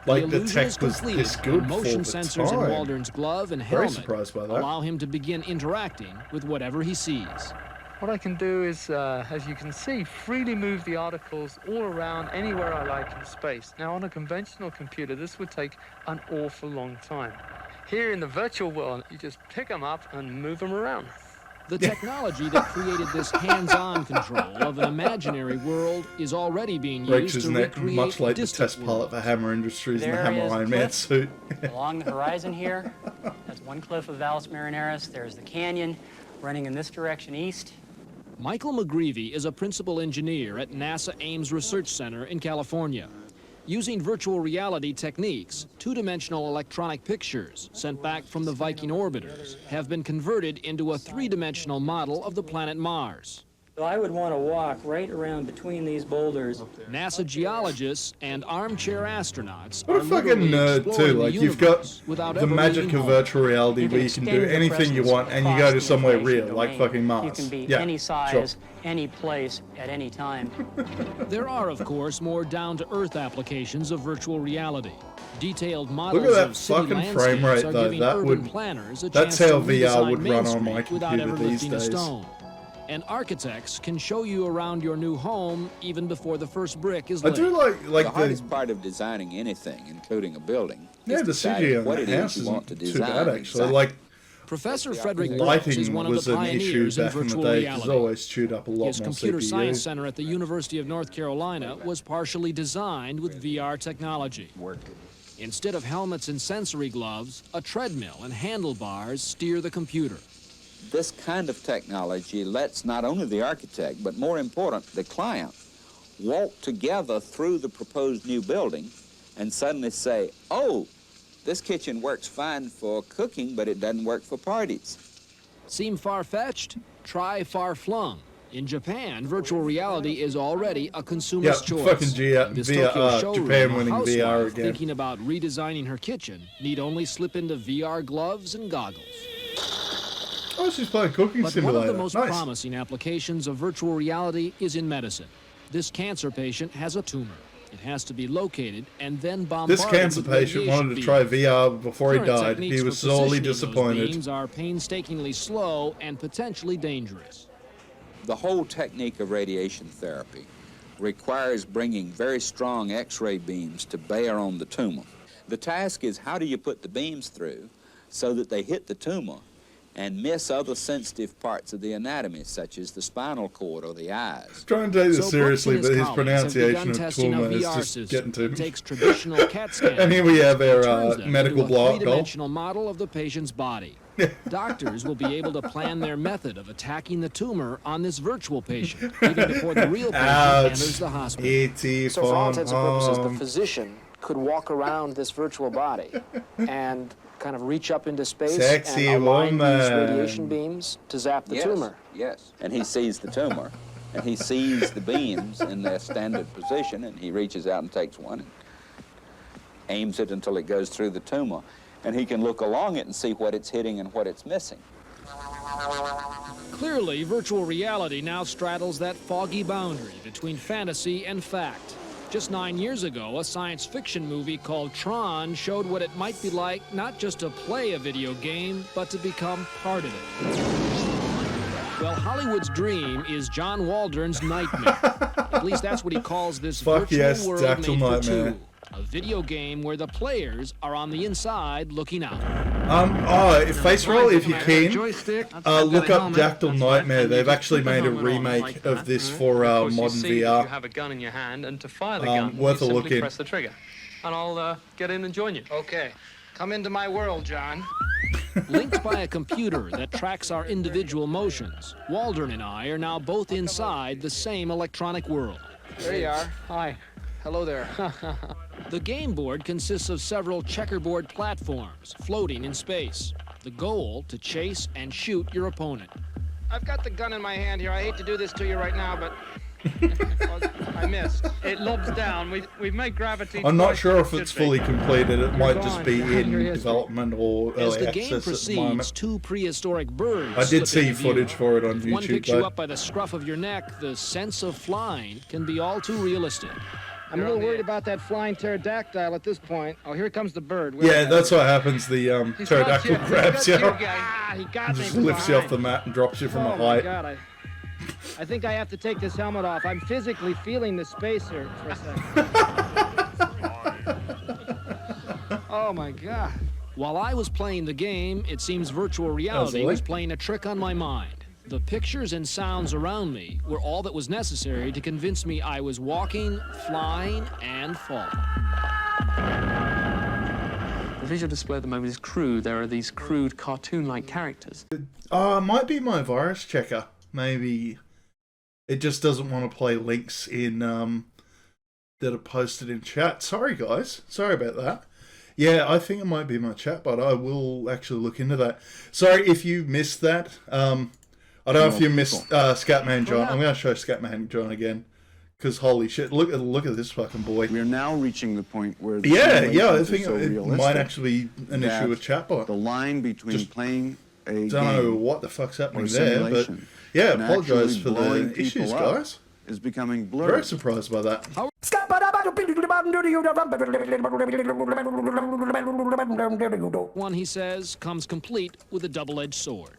Like the illusion tech is was complete this when good motion for the sensors in time. Waldron's glove and Very helmet surprised by that. allow him to begin interacting with whatever he sees. What I can do is, as you can see, freely move the articles all around anywhere I like in space. Now, on a conventional computer, this would take an awful long time. Here in the virtual world, you just pick them up and move them around. The technology that created this hands-on control of an imaginary world is already being Breaks used his to neck, recreate much like the distant test pilot for Hammer Industries in the There Hammer is Iron Man cliff suit. along the horizon here. That's one cliff of Valles Marineris. There's the canyon running in this direction east. Michael McGreevy is a principal engineer at NASA Ames Research Center in California. Using virtual reality techniques, two-dimensional electronic pictures sent back from the Viking orbiters have been converted into a three-dimensional model of the planet Mars. So I would want to walk right around between these boulders. NASA geologists and armchair astronauts What a are fucking literally nerd exploring too. the Like you've got universe without the ever magic leaving of home. virtual reality where you can do anything you want and you go to somewhere real, like fucking Mars. You can be Yeah, any size, sure. any place, at any time. There are, of course, more down-to-earth applications of virtual reality. Detailed Look models at that of city fucking frame landscapes rate are though. giving That urban would planners a that's chance how to VR redesign would Main run on my Street without computer ever these lifting a days. stone. And architects can show you around your new home even before the first brick is I laid. do like the hardest part of designing anything, including a building, Yeah, is the deciding CG on what the it house is you want to isn't too design. bad actually. exactly. Like Professor Frederick Brooks is lighting one of was the an issue pioneers in back in the virtual day because reality. it always chewed up a lot His more computer CPU. science center at the University of North Carolina was partially designed with VR technology. Instead of helmets and sensory gloves, a treadmill and handlebars steer the computer. This kind of technology lets not only the architect, but more important, the client, walk together through the proposed new building and suddenly say, oh, this kitchen works fine for cooking, but it doesn't work for parties. Seem far-fetched? Try far-flung. In Japan, virtual reality is already a consumer's choice. fucking In this Tokyo showroom, Japan a winning VR housewife again. thinking about redesigning her kitchen need only slip into VR gloves and goggles. Oh, she's playing Cooking But Simulator. one of the most Nice. promising applications of virtual reality is in medicine. This cancer patient has a tumor. It has to be located and then bombarded This cancer with patient radiation wanted to try beams. VR before he Current died. techniques He for was sorely positioning those disappointed. beams are painstakingly slow and potentially dangerous. The whole technique of radiation therapy requires bringing very strong X-ray beams to bear on the tumor. The task is how do you put the beams through so that they hit the tumor and miss other sensitive parts of the anatomy, such as the spinal cord or the eyes. Trying to take this So seriously, Brooks but and his his colleagues have pronunciation begun of testing a tumor is VR just system getting to that me. takes traditional CAT scans And here we have and our turns them medical into a block. three-dimensional model of the patient's body. Doctors will be able to plan their method of attacking the tumor on this virtual patient, even before the real patient enters the hospital. So for all intents and purposes, the physician could walk around this virtual body and kind of reach up into space Sexy and align these woman. radiation beams to zap the Yes, tumor. Yes, and he sees the tumor, and he sees the beams in their standard position, and he reaches out and takes one and aims it until it goes through the tumor, and he can look along it and see what it's hitting and what it's missing. Clearly, virtual reality now straddles that foggy boundary between fantasy and fact. Just 9 years ago, a science fiction movie called Tron showed what it might be like not just to play a video game, but to become part of it. Well, Hollywood's dream is John Waldron's nightmare. At least that's what he calls this Fuck virtual yes, world Dactyl made for Nightmare. two. A video game where the players are on the inside looking out. Face roll if you can. Look up Dactyl That's Nightmare. and you They've just actually put the made a helmet on remake like of that, this right? for Of course, you modern see VR. You have a gun in your hand, and to fire the Um, gun, worth a you look simply in. press the trigger. And I'll get in and join you. Okay. Come into my world, John. Linked by a computer that tracks our individual motions, Waldron and I are now both inside the same electronic world. There you are. Hi. Hello there. The game board consists of several checkerboard platforms floating in space. The goal, to chase and shoot your opponent. I've got the gun in my hand here. I hate to do this to you right now, but I missed. It lobs down. We've made gravity. I'm not twice sure what if it it's should be. fully completed. It might just gone. be Your in history. development or As early the game access at the proceeds, moment. two prehistoric birds I did slip see into view. footage for it on If one YouTube, picks you though. up by the scruff of your neck, the sense of flying can be all too realistic. I'm a little worried about that flying pterodactyl at this point. Oh, here comes the bird. Where Yeah, is that's that? what happens. The He's pterodactyl got you. grabs He's you, got Ah, he got me just from lifts you off behind. the mat and drops you from Oh a my height. God, I think I have to take this helmet off. I'm physically feeling the space here for a second. Oh my God. While I was playing the game, it seems virtual reality was playing a trick on my mind. The pictures and sounds around me were all that was necessary to convince me I was walking, flying, and falling. The visual display at the moment is crude. There are these crude cartoon-like characters. Might be my virus checker. Maybe it just doesn't want to play links in that are posted in chat. Sorry guys, sorry about that. Yeah, I think it might be my chat, but I will actually look into that. Sorry if you missed that. I don't know if you missed Scatman John. I'm going to show Scatman John again. Because holy shit, look at this fucking boy. We're now reaching the point where the I think so it might actually be an issue with chatbot. The line between playing a don't know what the fuck's happening there, but yeah, apologise for the issues, guys. Is becoming blurred. Very surprised by that. One, he says, comes complete with a double-edged sword.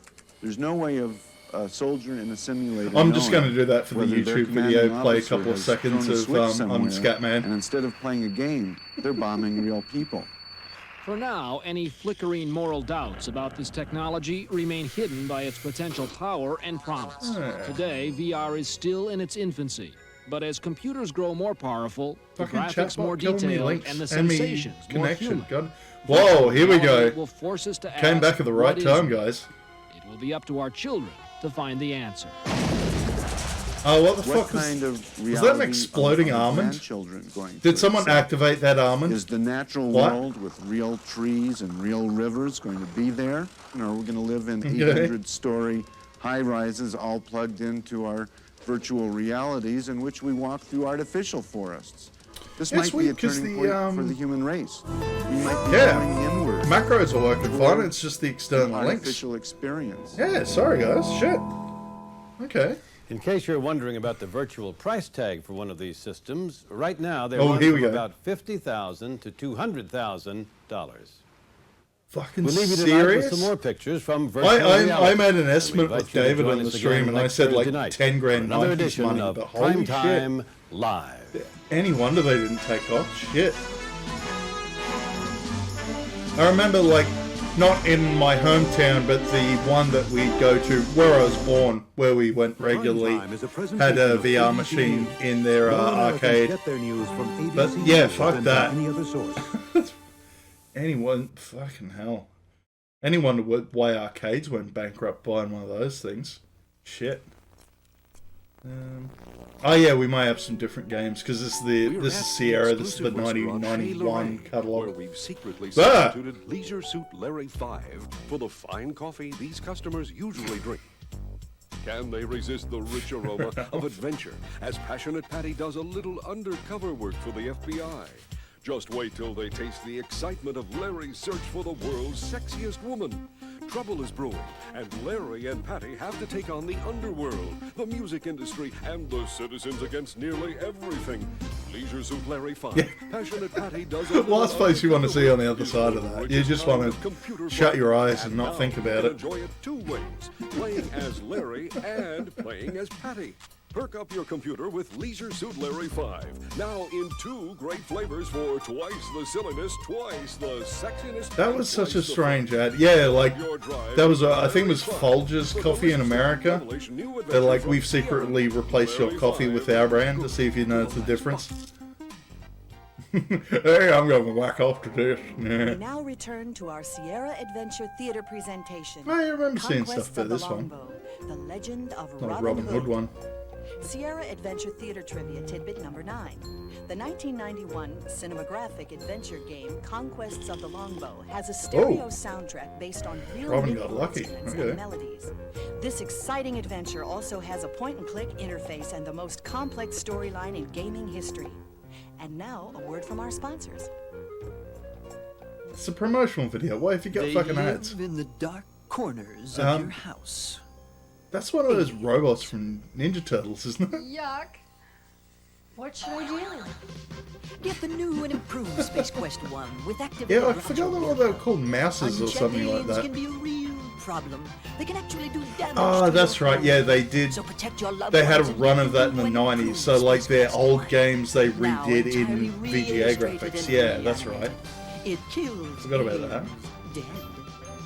There's no way of a soldier in a simulator. I'm just going to do that for the YouTube video, play a couple of seconds of Scatman. And instead of playing a game, they're bombing real people. For now, any flickering moral doubts about this technology remain hidden by its potential power and promise. Today, VR is still in its infancy. But as computers grow more powerful, the graphics more detailed, and the sensations more human, whoa, here we go. It will force us to Came back at the right time, guys. It will be up to our children to find the answer. Oh, what the fuck was that an exploding almond? Did someone activate that almond? Is the natural world with real trees and real rivers going to be there? You know, we're going to live in 800-story high-rises all plugged into our virtual realities in which we walk through artificial forests. This might be a turning point for the human race. We might be going inward. Macros are working fine, it's just the external links. Artificial experience. Yeah, sorry guys, shit. Okay. In case you're wondering about the virtual price tag for one of these systems, right now they're about $50,000 to $200,000. Fucking we'll leave you serious? With some more pictures from virtual reality. I made an estimate with David on the stream, and I said like 10 grand, 90s money, but holy shit. Live. Any wonder they didn't take off. Shit. I remember, like, not in my hometown, but the one that we go to where I was born, where we went regularly, had a VR machine in their arcade. But yeah, fuck that. Anyone, fucking hell. Anyone why arcades went bankrupt buying one of those things. Shit. Oh yeah, we may have some different games because this is Sierra. This is the 1991 catalog. Where we've secretly substituted Leisure Suit Larry 5 for the fine coffee these customers usually drink. Can they resist the rich aroma of adventure as Passionate Patty does a little undercover work for the FBI? Just wait till they taste the excitement of Larry's search for the world's sexiest woman. Trouble is brewing, and Larry and Patty have to take on the underworld, the music industry, and the citizens against nearly everything. Leisure Suit Larry 5. Passionate Patty does a last place you want to see on the other side of that. You just want to shut your eyes and not think about it. Enjoy it two ways, playing as Larry and playing as Patty. Perk up your computer with Leisure Suit Larry 5. Now in 2 great flavors for twice the silliness, twice the sexiness. That was such a strange ad. Yeah, like, that was, I think it was Folgers Coffee in America. They're like, we've secretly replaced your coffee with our brand to see if you notice the difference. Hey, I'm going to whack off to this. Yeah. We now return to our Sierra Adventure Theater presentation. I remember seeing stuff about this one. The Legend of Not a Robin Hood one. Sierra Adventure Theater Trivia Tidbit number 9. The 1991 cinematographic adventure game Conquests of the Longbow has a stereo soundtrack based on real instruments and melodies. This exciting adventure also has a point-and-click interface and the most complex storyline in gaming history. And now, a word from our sponsors. It's a promotional video. Why have you got fucking ads? In the dark corners of your house. That's one of those robots from Ninja Turtles, isn't it? Yuck. What should I do? Get the new and improved Space Quest 1 with active. Yeah, I forgot what they were called, mouses or something like that. Can be a real problem. They can actually do damage. Oh, that's right. Yeah, they did. So protect your loved they had a ones run of that in the 90s. So, like, their old games they redid in VGA graphics. Yeah, that's right. It kills. Forgot about that. Dead.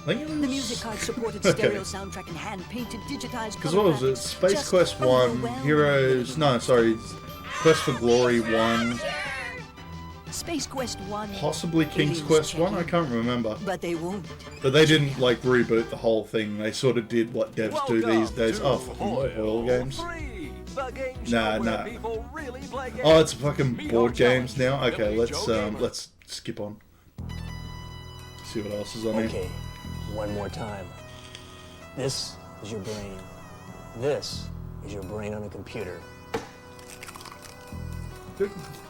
I think it was... The music card supported stereo soundtrack and hand-painted digitized. Because what was it? Space Quest 1, Heroes... No, sorry. Quest for Glory 1. Space Quest 1. Possibly King's Quest 1? I can't remember. But they won't. But they didn't, like, reboot the whole thing. They sort of did what devs do these days. Oh, fucking oil games. Nah. Really oh, it's fucking board games now? Okay, let's skip on. See what else is on here. One more time. This is your brain. This is your brain on a computer.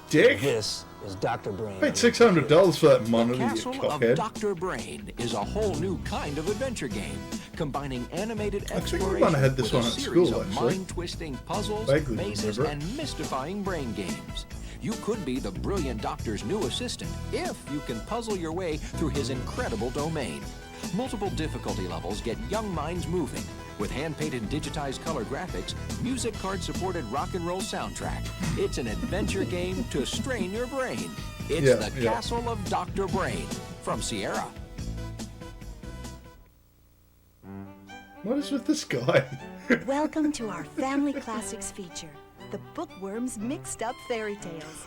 Dick? This is Dr. Brain. Paid $600 for that monitor, you Castle of cockhead. Dr. Brain is a whole new kind of adventure game, combining animated exploration might have had this with one a at series school, of actually. mind-twisting puzzles, Vaguely mazes, remember. and mystifying brain games. You could be the brilliant doctor's new assistant if you can puzzle your way through his incredible domain. Multiple difficulty levels get young minds moving. With hand-painted digitized color graphics, music card-supported rock and roll soundtrack. It's an adventure game to strain your brain. It's the Castle of Dr. Brain from Sierra. What is with this guy? Welcome to our Family Classics feature, the Bookworms Mixed Up Fairy Tales.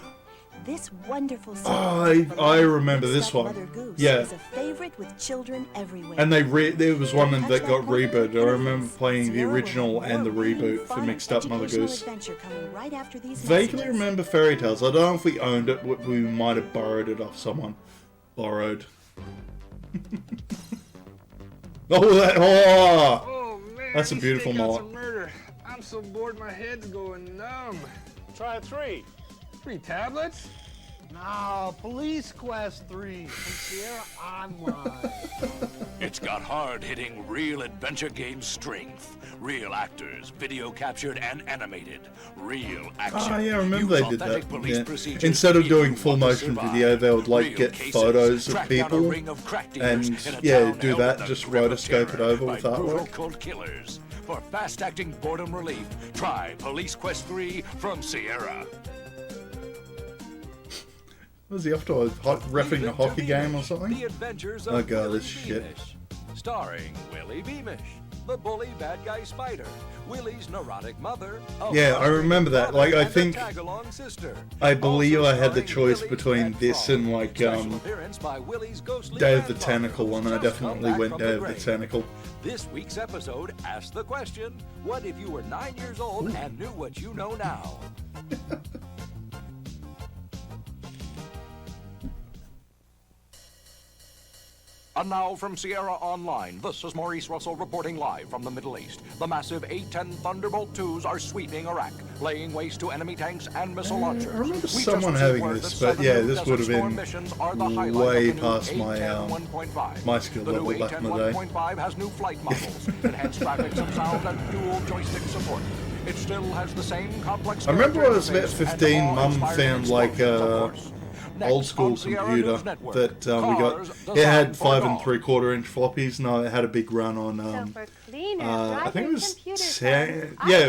This wonderful Oh, I remember this one. Yeah. is a favorite with children everywhere. And there was one that got rebooted. I remember playing the original and the reboot for Mixed Up Mother Goose. Right after these Vaguely remember Fairy Tales. I don't know if we owned it. We might have borrowed it off someone. Borrowed. Oh man, that's a beautiful mullet. mullet. I'm so bored my head's going numb. Try 3. 3 tablets? No, Police Quest 3 from Sierra Online. It's got hard-hitting, real adventure game strength. Real actors, video captured and animated. Real action. Oh yeah, I remember Use they did authentic that. police Yeah. procedures Instead of if doing you full want to motion survive. video, they would like Real get cases, photos of track down a people ring of crack dealers and in a yeah, town do held that. in Just the grip of rotoscope it terror over by with brutal artwork. cold killers. For fast-acting boredom relief, try Police Quest 3 from Sierra. Was he off to a reffing a hockey game or something? The Adventures of Oh god, Willie this shit. Beamish. Starring Willie Beamish, the bully bad guy spider, Willie's neurotic mother. Yeah, I remember that. Like, I think, tag-along sister. I believe I had the choice between this and like Appearance by Willie's ghostly Day of the grandfather, Tentacle, and I just definitely come back went from Day the of the grave. Tentacle. This week's episode asks the question, what if you were 9 years old and knew what you know now? And now from Sierra Online, this is Maurice Russell reporting live from the Middle East. The massive A-10 Thunderbolt IIs are sweeping Iraq, laying waste to enemy tanks and missile launchers. I remember We someone just having received this, word but that yeah, 7 this Desert would have Storm been missions are the highlight way of the new past my A-10 1.5. my skill The new level back A-10 in the day. 1.5 has new flight models, enhanced graphics and sound, and dual joystick support. It still has the same complex. I remember when I was about interface and 15, Mum awe-inspiring found like explosions, of course. old school computer that we got. It had 5 3/4 inch floppies. No, it had a big run on. I think it was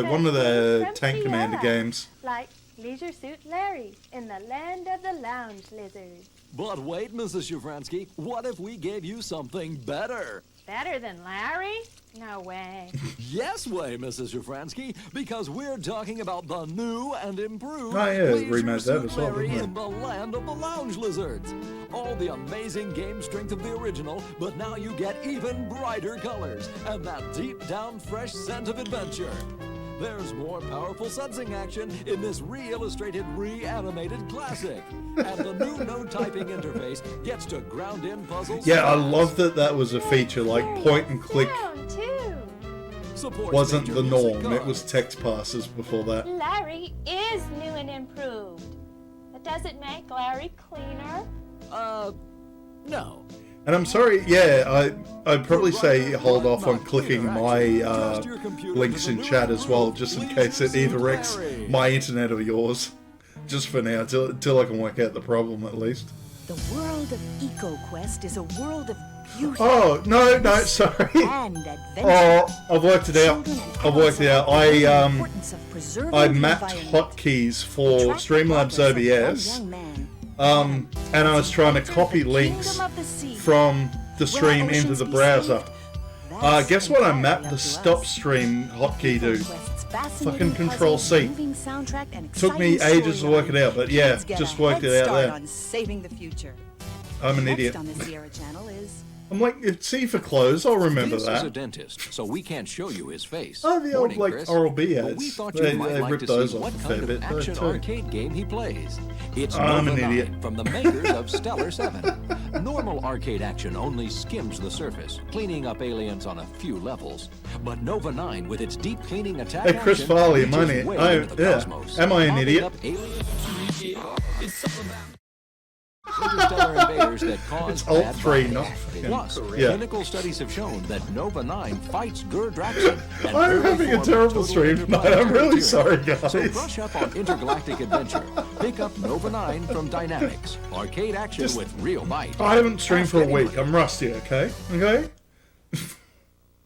one of the Tank Commander games. Like Leisure Suit Larry in the land of the lounge lizards. But wait, Mrs. Shafransky, what if we gave you something better? Better than Larry? No way. Yes way, Mrs. Shafransky, because we're talking about the new and improved Oh, yeah, Leisure remade that Suit as well, Larry didn't in they? the land of the lounge lizards. All the amazing game strength of the original, but now you get even brighter colors and that deep down fresh scent of adventure. There's more powerful sensing action in this re-illustrated, re-animated classic. And the new no-typing interface gets to ground-in puzzles. Yeah, I love that was a feature, like point and click Supports wasn't major the music norm. It cards. was text passes before that. Larry is new and improved. But does it make Larry cleaner? No. And I'm sorry, yeah, I'd probably say hold off on clicking my links in chat as well, just in case it either wrecks my internet or yours. Just for now, till I can work out the problem at least. The world of EcoQuest is a world of beauty. Oh, no, sorry. And adventure. Oh, I've worked it out. I mapped environment. hotkeys for Streamlabs OBS, and I was trying to copy links from the stream into the browser. Guess what I mapped the stop stream hotkey to? Fucking Control C. Took me ages to work it out, but yeah, just worked it out there. On saving the future. I'm an idiot. Next on the Sierra Channel is I'm like, see for clothes, I'll remember this that. is a dentist, so we can't show you his face. Oh, the old, Morning, like, Chris. Oral-B ads. But we thought They you might like ripped to those see off what a fair kind of bit, action too. arcade game he plays. It's I'm Nova an 9 idiot. from the makers of Stellar 7. Normal arcade action only skims the surface, cleaning up aliens on a few levels. But Nova 9, with its deep cleaning attack Hey, Chris action, Farley, reaches am I, way into the cosmos, am I an mopping idiot? up interstellar invaders that cause It's Alt bad 3, vibes. not Plus, yeah. clinical studies have shown that Nova 9 fights Gur Draxon. and I'm early having a form of terrible total stream tonight. I'm interplanetary really tyranny. sorry, guys. So brush up on intergalactic adventure. Pick up Nova 9 from Dynamics. Arcade action with real bite. I haven't streamed for a week. I'm rusty, okay? Okay?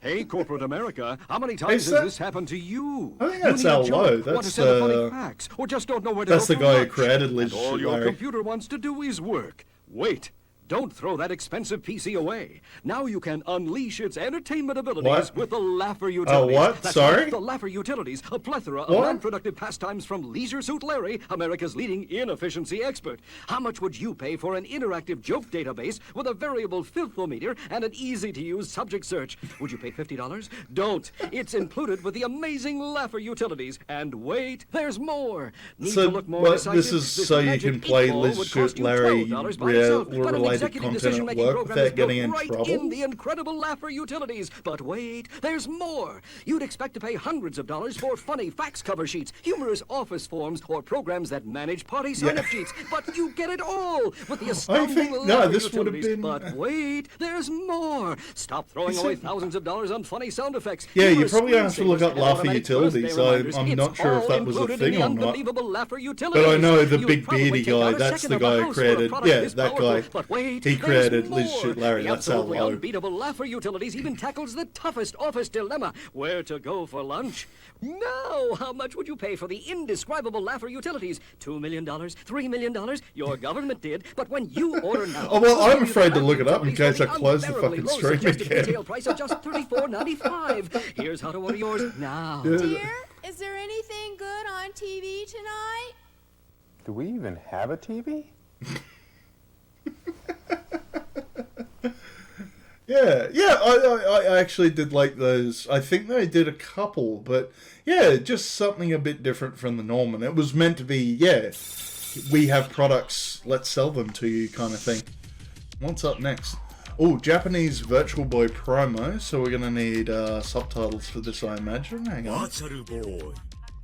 Hey, corporate America, how many times has this happened to you? I think You that's need a Al joke, Lowe. want to That's send a funny the... fax, or just don't know where to That's go the for guy who lunch. created And Legit all Shit your Larry. computer wants to do is work. Wait. Don't throw that expensive PC away. Now you can unleash its entertainment abilities What? with the Laffer Utilities. what? That's Sorry? right, the Laffer Utilities, a plethora of What? non-productive pastimes from Leisure Suit Larry, America's leading inefficiency expert. How much would you pay for an interactive joke database with a variable filthometer and an easy-to-use subject search? Would you pay $50? Don't. It's included with the amazing Laffer Utilities. And wait, there's more. Need So, to look more what, decisive? this is so you magic can play eight-ball would Legit cost you Larry $12 by itself, but an related executive content at decision-making work program is without getting in built right trouble? in the incredible Laffer Utilities. But wait, there's more. You'd expect to pay hundreds of dollars for funny fax cover sheets, humorous office forms, or programs that manage party sign-up sheets. But you get it all with the astounding Laffer this would have Utilities. been... But wait, there's more. Stop throwing away thousands of dollars on funny sound effects. Yeah, you humorous probably have to look up screensavers, and Laffer automatic Utilities. birthday reminders. I'm It's not sure if all that was a included in thing the or not. unbelievable Laffer Utilities. But I know the You'd big probably beady take out guy, a that's second the of a guy who house for a created... product Yeah, this that powerful. guy. But wait, He there's created more. Legit Larry, The that's Al absolutely Lowe. unbeatable Laffer Utilities even tackles the toughest office dilemma: where to go for lunch. Now, how much would you pay for the indescribable Laffer Utilities? $2 million? $3 million? Your government did, but when you order now... Oh, well, I'm we'll give you afraid the to look it up in Utilities case I for close the unbearably fucking low stream suggested again. retail price of just $34.95. Here's how to order yours now. Dear, is there anything good on TV tonight? Do we even have a TV? Yeah, I actually did like those. I think they did a couple, but yeah, just something a bit different from the norm. And it was meant to be, yeah, we have products, let's sell them to you kind of thing. What's up next? Oh, Japanese Virtual Boy promo, so we're going to need subtitles for this, I imagine. Hang on.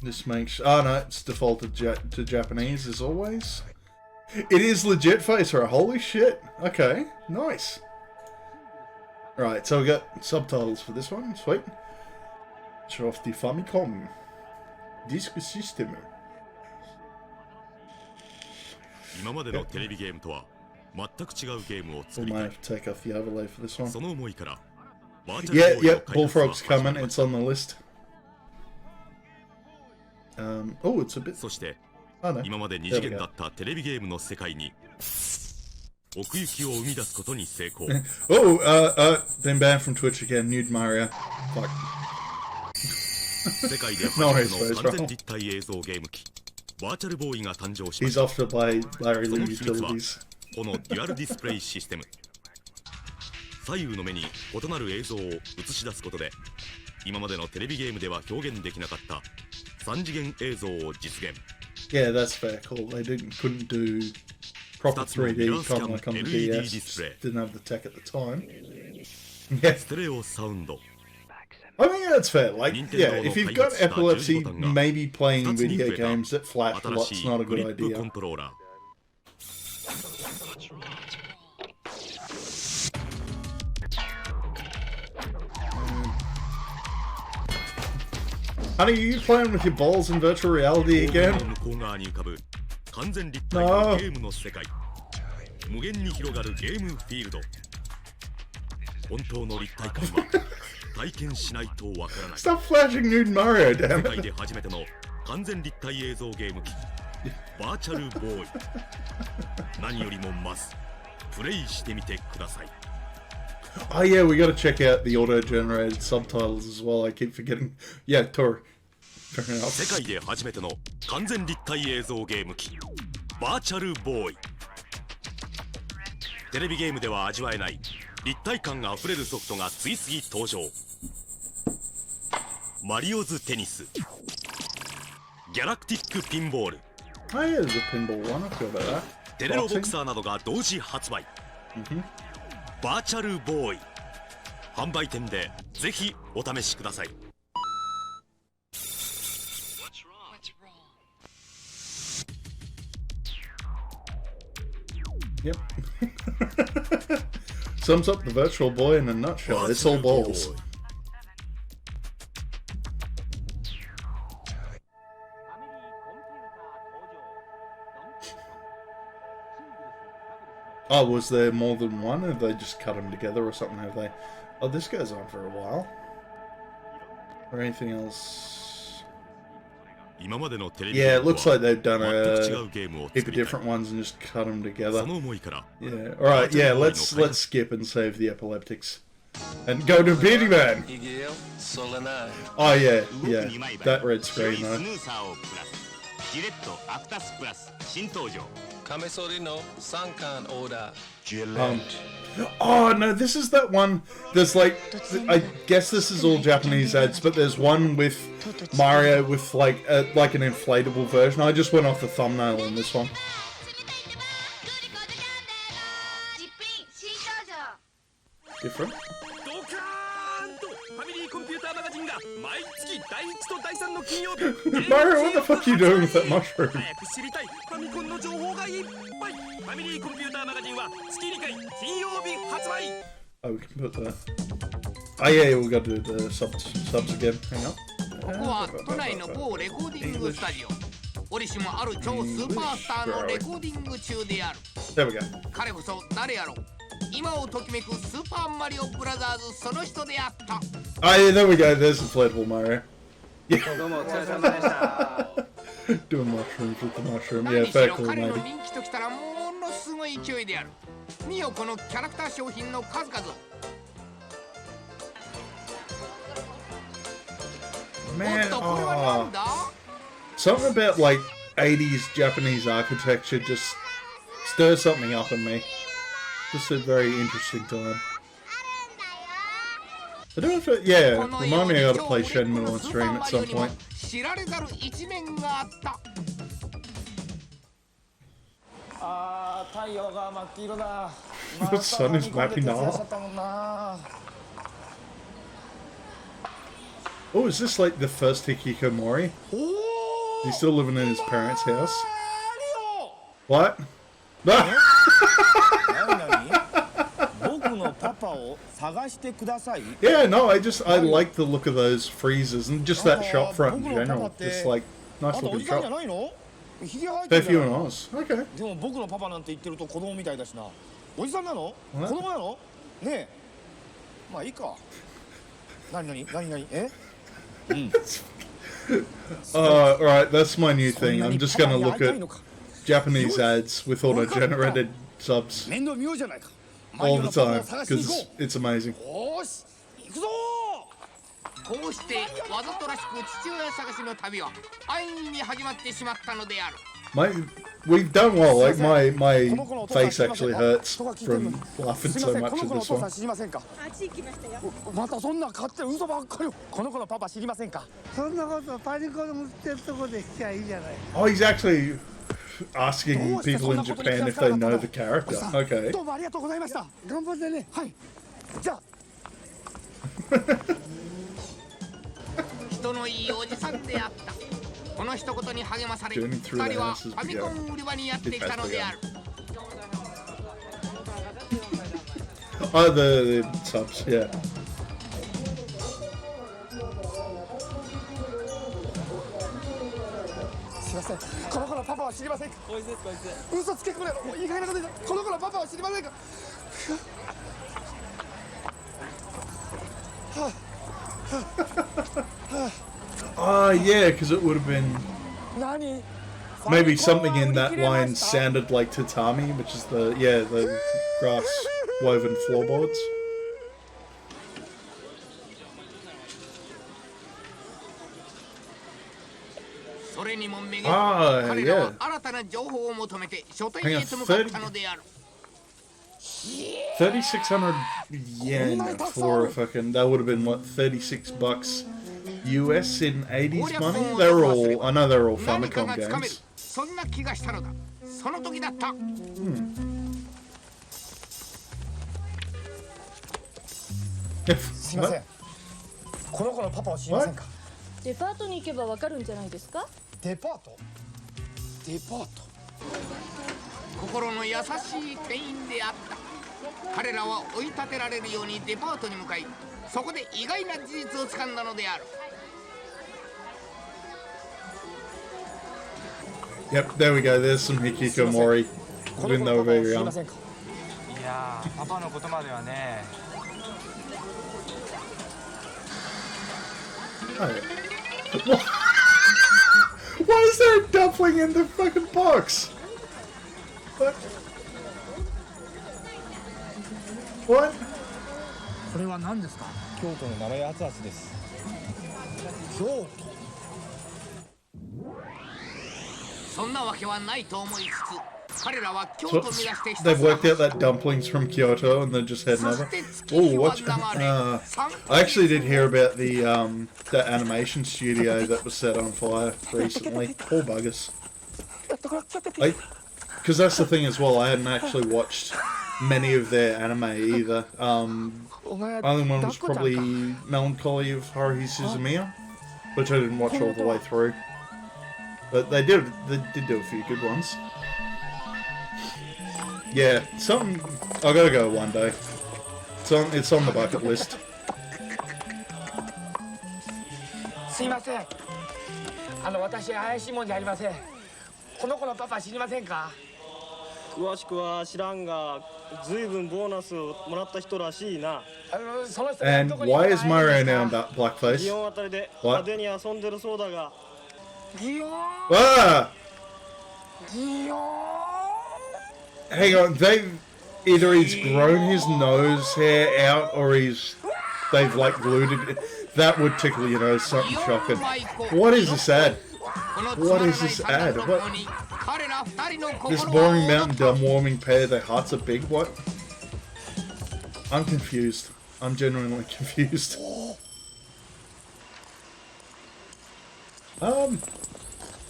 This makes... Oh, no, it's defaulted to Japanese as always. It is legit face her. Holy shit. Okay, nice. Right, so we got subtitles for this one. Sweet. Show off the Famicom Disk System. We might have to take off the overlay for this one. Yeah, Bullfrog's coming. It's on the list. Oh, it's a bit... Oh, no. There we go. Been banned from Twitch again. Nude Mario. Fuck. No worries, He's off to play Larry Lee Utilities. このデュアルディスプレイシステム。左右の目に異なる映像を映し出すことで、今までのテレビゲームでは表現できなかった3次元映像を実現。Yeah, that's fair. Cool. They couldn't do proper 3D kind of like on the DS. Just didn't have the tech at the time. Yeah. ステレオサウンド。 I think that's fair. Like, yeah, if you've got epilepsy, maybe playing video games that flash a lot's not a good idea. Honey, are you playing with your balls in virtual reality again? No. 無限に広がるゲームフィールド。本当の立体感は体験しないとわからない。 Stop flashing nude Mario, damn 世界 it. で初めての完全立体映像ゲーム機バーチャルボーイ。何よりもまずプレイしてみてください。 Oh yeah, we gotta check out the auto-generated subtitles as well. I keep forgetting. Yeah, Tor. Fair enough. 世界で初めての完全立体映像ゲーム機バーチャルボーイ。テレビゲームでは味わえない立体感あふれるソフトが次々登場。マリオズテニス、ギャラクティックピンボール、テレロボクサーなどが同時発売。バーチャルボーイ、販売店でぜひお試しください。Yep. Sums up the Virtual Boy in a nutshell. It's all balls. Oh, was there more than one? Have they just cut them together or something? Have they? Oh, this goes on for a while. Or anything else? Yeah, it looks like they've done a heap of different ones and just cut them together. Yeah. All right. Yeah. Let's skip and save the epileptics, and go to Beardy Man. Oh yeah, yeah. That red screen though. Oh no, this is that one. There's like, I guess this is all Japanese ads, but there's one with Mario with like an inflatable version. I just went off the thumbnail on this one. Different? Mario, what the fuck are you doing with that mushroom? Oh, we can put that. Oh yeah, we got to do the subs again. Hang on. There we go. Oh yeah, there we go. There's inflatable Mario. Yeah. Doing mushrooms with the mushroom. Yeah, very cool, maybe. Man, oh. Something about like 80s Japanese architecture just stirs something up in me. Just a very interesting time. I don't know if yeah, remind me I gotta play Shenmue on stream at some point. The sun is mapping now. Oh, is this like the first Hikikomori? Is he still living in his parents' house? What? Yeah, no, I like the look of those freezers and just that shop front in general. Just like, nice looking shop. Perfume and Oz. Okay. Alright, that's my new thing. I'm just gonna look at Japanese ads with auto-generated subs all the time, because it's amazing. We've done well, like my face actually hurts from laughing so much at this one. Oh, he's actually asking people in Japan if they know the character. Okay. Journey through the house has begun. It has begun. Oh, the subs, yeah. Oh, yeah, because it would have been... Maybe something in that line sounded like tatami, which is the grass woven floorboards. Ah, yeah. Hang on, 30... 3,600 yen for a fucking. That would have been what, $36 US in 80s money. They're all. I know they're all Famicom games. What? この子のパパを知りませんか？デパートに行けばわかるんじゃないですか？デパート？デパート？心の優しい店員であった。彼らは追い立てられるようにデパートに向かい、そこで意外な事実をつかんだのである。Yep, there we go. There's some hikikomori when they were very young. いやー、パパのことまではね。Why is there a dumpling in the fucking box? What? What? これは何ですか？京都の生い熱々です。京都？そんなわけはないと思いつつ、彼らは京都目指してひた They've すら worked out that dumplings from Kyoto and they're just heading over. Oh, what? I actually did hear about the animation studio that was set on fire recently. Poor buggers. Because that's the thing as well. I hadn't actually watched many of their anime either. Only one was probably Melancholy of Haruhi Suzumiya, which I didn't watch all the way through. But they did do a few good ones. Yeah, something I gotta go one day. It's on the bucket list. すいません。私怪しいもんじゃありません。この子のパパ知りませんか？詳しくは知らんが、ずいぶんボーナスをもらった人らしいな。And why is Mario now in blackface? 祇園あたりで What? 派手に遊んでるそうだが。祇園。Ah! 祇園。 Hang on, either he's grown his nose hair out or they've like glued it. That would tickle your nose, something shocking. What is this ad? What is this ad? What? This boring mountain dumb warming pair, their hearts are big, what? I'm confused. I'm genuinely confused.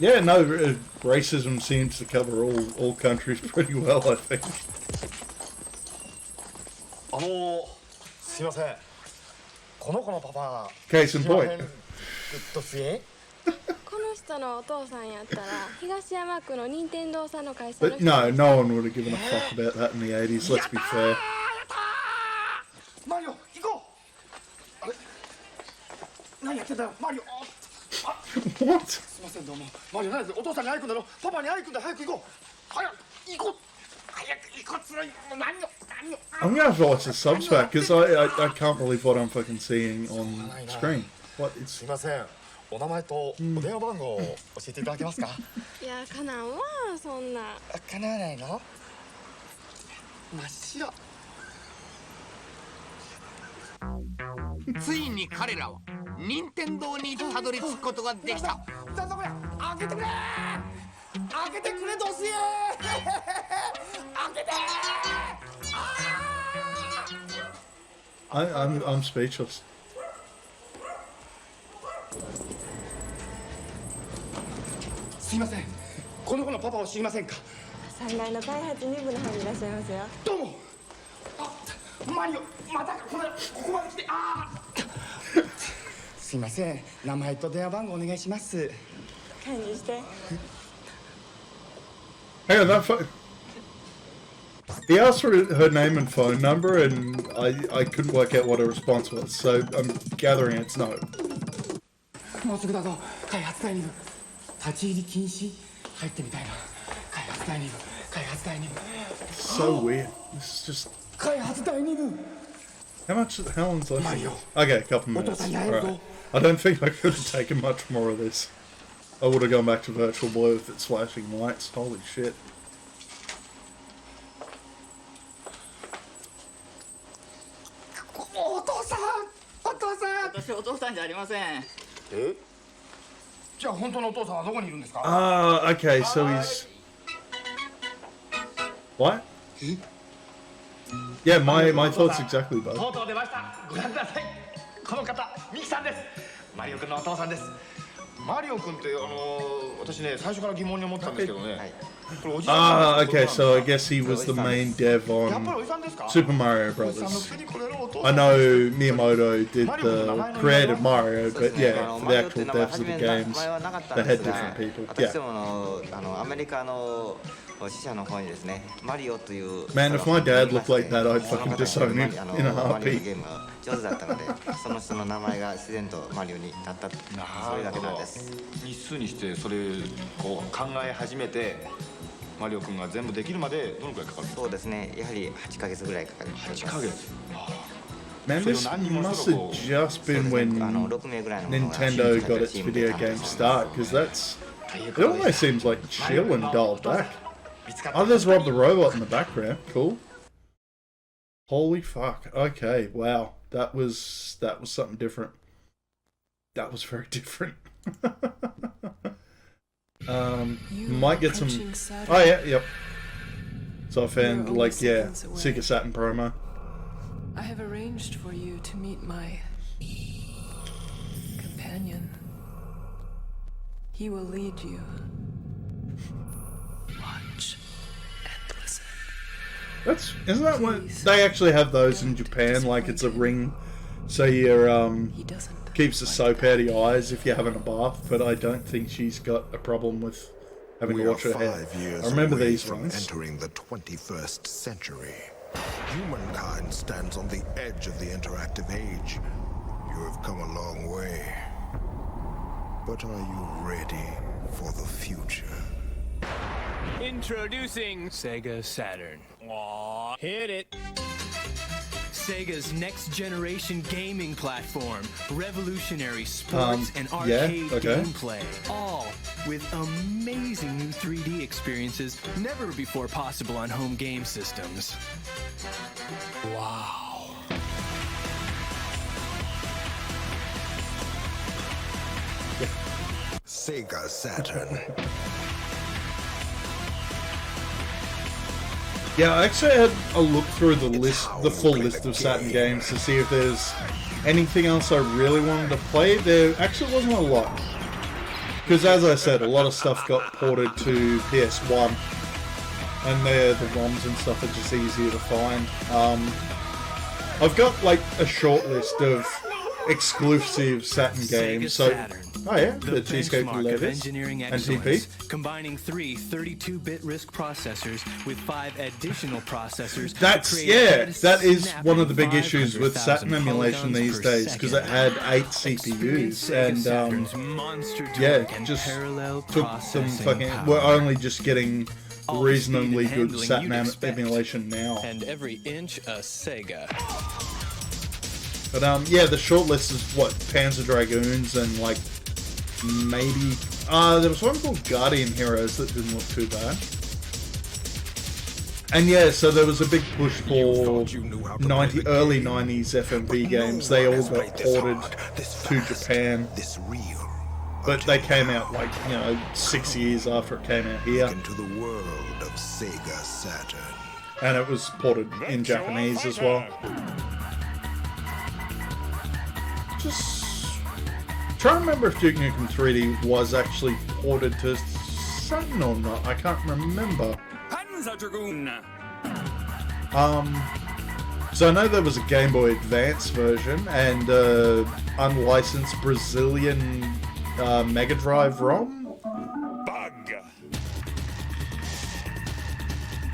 Yeah, no, racism seems to cover all countries pretty well, I think. すいません。この子のパパ。 Case in point. グッドスイこの人のお父さんやったら東山区の任天堂さんの会社の But no one would have given a fuck about that in the 80s, let's be fair. マリオ、行こう。あれ？何やってんだよ、マリオ。What? すいません、どうも。マリオ、何です？お父さんに会いに行くんだろ。パパに会いに行くんだ。早く行こう。早く行こう。早く行こう。つらい。何を。I'm gonna have to watch the subs back because I can't believe what I'm fucking seeing on screen. What? It's. すいません。お名前とお電話番号を教えていただけますか？いや、かなんわ、そんな。かなわないの？真っ白。ついに彼らは任天堂にたどり着くことができた。なんだこれ？開けてくれ！開けてくれドシエ！開けて！I'm speechless. すいません。この子のパパを知りませんか？3階の開発2部の方にいらっしゃいますよ。どうも。マリオ、またここまで来て。すいません。名前と電話番号お願いします。管理して。Hang on, that phone. He asked for her name and phone number, and I couldn't work out what her response was, so I'm gathering it's no. もうすぐだぞ。開発第2部。立ち入り禁止。入ってみたいな。開発第2部。開発第2部。So weird. This is just. 開発第2部。 How long's left? Okay, a couple minutes. Alright. I don't think I could have taken much more of this. I would have gone back to Virtual Blue with its flashing lights. Holy shit. お父さん。私お父さんじゃありません。え？じゃあ本当のお父さんはどこにいるんですか？ Okay, so he's. What? Yeah, my thoughts exactly, bud. とうとう出ました。ご覧ください。この方、ミキさんです。マリオ君のお父さんです。マリオ君って私ね最初から疑問に思ってたんですけどね。Ah, okay, so I guess he was the main dev on Super Mario Brothers. I know Miyamoto did the created Mario, but yeah, for the actual devs of the games, they had different people. Yeah. Man, if my dad looked like that, I'd fucking disown him in a heartbeat. 上手だったので、その人の名前が自然とマリオになったそれだけなんです。日数にしてそれこう考え始めてマリオ君が全部できるまでどのくらいかかる？そうですね。やはり8ヶ月ぐらいかかります。8ヶ月。Man, this must have just been when Nintendo got its video game start, because it almost seems like chill and dialed back. Oh, there's Rob the Robot in the background. Cool. Holy fuck. Okay, wow. That was something different. That was very different. Might get some... Oh yeah, yep. So I found, like, yeah, Sega Saturn promo. I have arranged for you to meet my companion. He will lead you. Watch and listen. Isn't that what they actually have those in Japan? Like it's a ring, so you keeps the soap out of your eyes if you're having a bath. But I don't think she's got a problem with having to wash her hair. I remember these ones. Entering the 21st century, humankind stands on the edge of the interactive age. You have come a long way, but are you ready for the future? Introducing Sega Saturn. Aww, hit it. Sega's next generation gaming platform, revolutionary sports and arcade gameplay, all with amazing new 3D experiences never before possible on home game systems. Wow. Sega Saturn. Yeah, I actually had a look through the full list of Saturn games to see if there's anything else I really wanted to play. There actually wasn't a lot. Because as I said, a lot of stuff got ported to PS1. And the ROMs and stuff are just easier to find. I've got like a short list of exclusive Saturn games. So, oh yeah, the Cheesecake Levis and TP. Combining 3 32-bit RISC processors with 5 additional processors. That is one of the big issues with Saturn emulation these days, because it had 8 CPUs and just took them fucking. We're only just getting reasonably good Saturn emulation now. And every inch a Sega. But yeah, the short list is what, Panzer Dragoons and like maybe there was one called Guardian Heroes that didn't look too bad. And yeah, so there was a big push for early 90s FMV games. They all got ported to Japan. But they came out like, 6 years after it came out here. Into the world of Sega Saturn. And it was ported in Japanese as well. Just trying to remember if Duke Nukem 3D was actually ported to Saturn or not. I can't remember. So I know there was a Game Boy Advance version and unlicensed Brazilian Mega Drive ROM. Bug.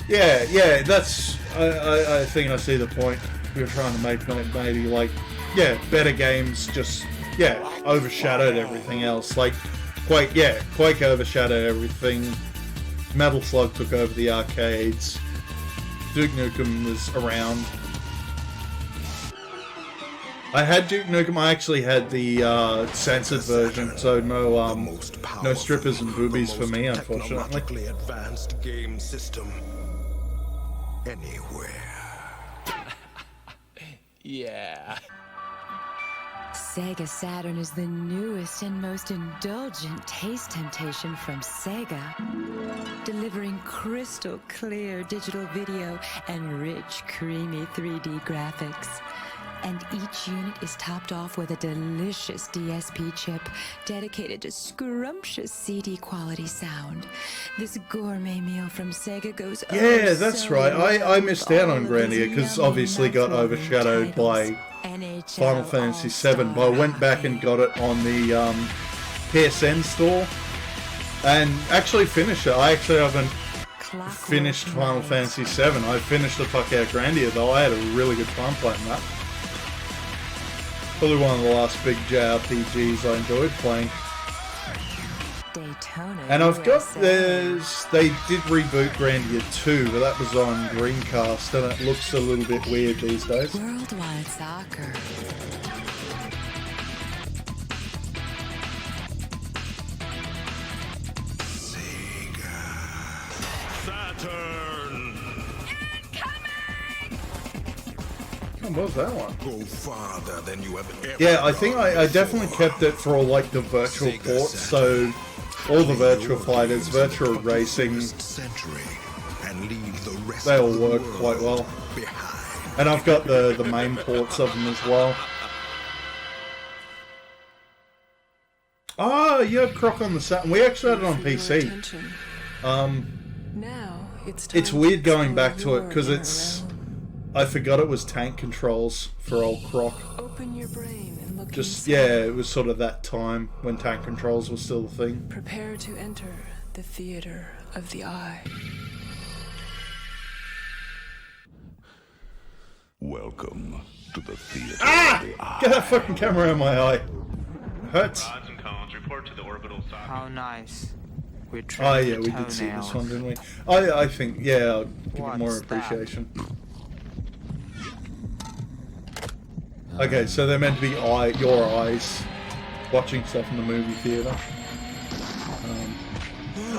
Yeah, that's. I think I see the point. We're trying to make maybe like. Yeah, better games just, overshadowed everything else. Like, Quake overshadowed everything. Metal Slug took over the arcades. Duke Nukem was around. I had Duke Nukem, I actually had the censored version, so no strippers and boobies for me, unfortunately. Technologically advanced game system. Anywhere. Yeah. Sega Saturn is the newest and most indulgent taste temptation from Sega, delivering crystal clear digital video and rich, creamy 3D graphics. And each unit is topped off with a delicious DSP chip dedicated to scrumptious CD quality sound. This gourmet meal from Sega goes Yeah, that's right. I missed out on Grandia because obviously got overshadowed by Final Fantasy VII, but I went back and got it on the PSN store and actually finished it. I actually haven't finished Final Fantasy VII. I finished the fuck out Grandia though. I had a really good time playing that. Probably one of the last big JRPGs I enjoyed playing. Daytona, and I've got this. They did reboot Grandia 2, but that was on Dreamcast, and it looks a little bit weird these days. Worldwide Soccer. What was that one? Go farther than you have ever Yeah, I think I definitely kept it for all like the virtual ports, so all the virtual fighters, virtual racing, they all work quite well. And I've got the main ports of them as well. Ah, you had Croc on the Saturn. We actually had it on PC. Now it's weird going back to it because it's. I forgot it was tank controls for old Croc. Open your brain and look Just, inside. yeah, it was sort of that time when tank controls was still a thing. Prepare to enter the theater of the eye. Welcome to the theater Ah! of the eye. Get that fucking camera out of my eye. Hurts. Rods and cones report to the orbital socket. How nice. We Oh yeah, we did see this one, didn't we? I think, yeah, I'll give it more appreciation. Okay, so they're meant to be your eyes watching stuff in the movie theater.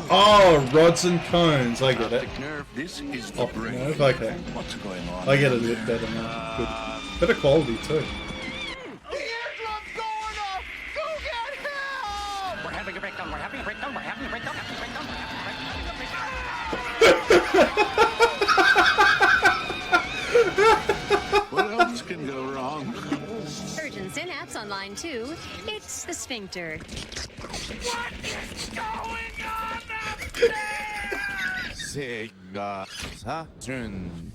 Oh, rods and cones, I get it. This is the Optic brain. nerve, okay. What's going on? I get it a bit better now. Good. Better quality too. We're having a breakdown, we're having a breakdown, we're having a breakdown, having a breakdown, What else can go wrong? Urgent synapse on line 2. It's the sphincter. What is going on up Sega Saturn.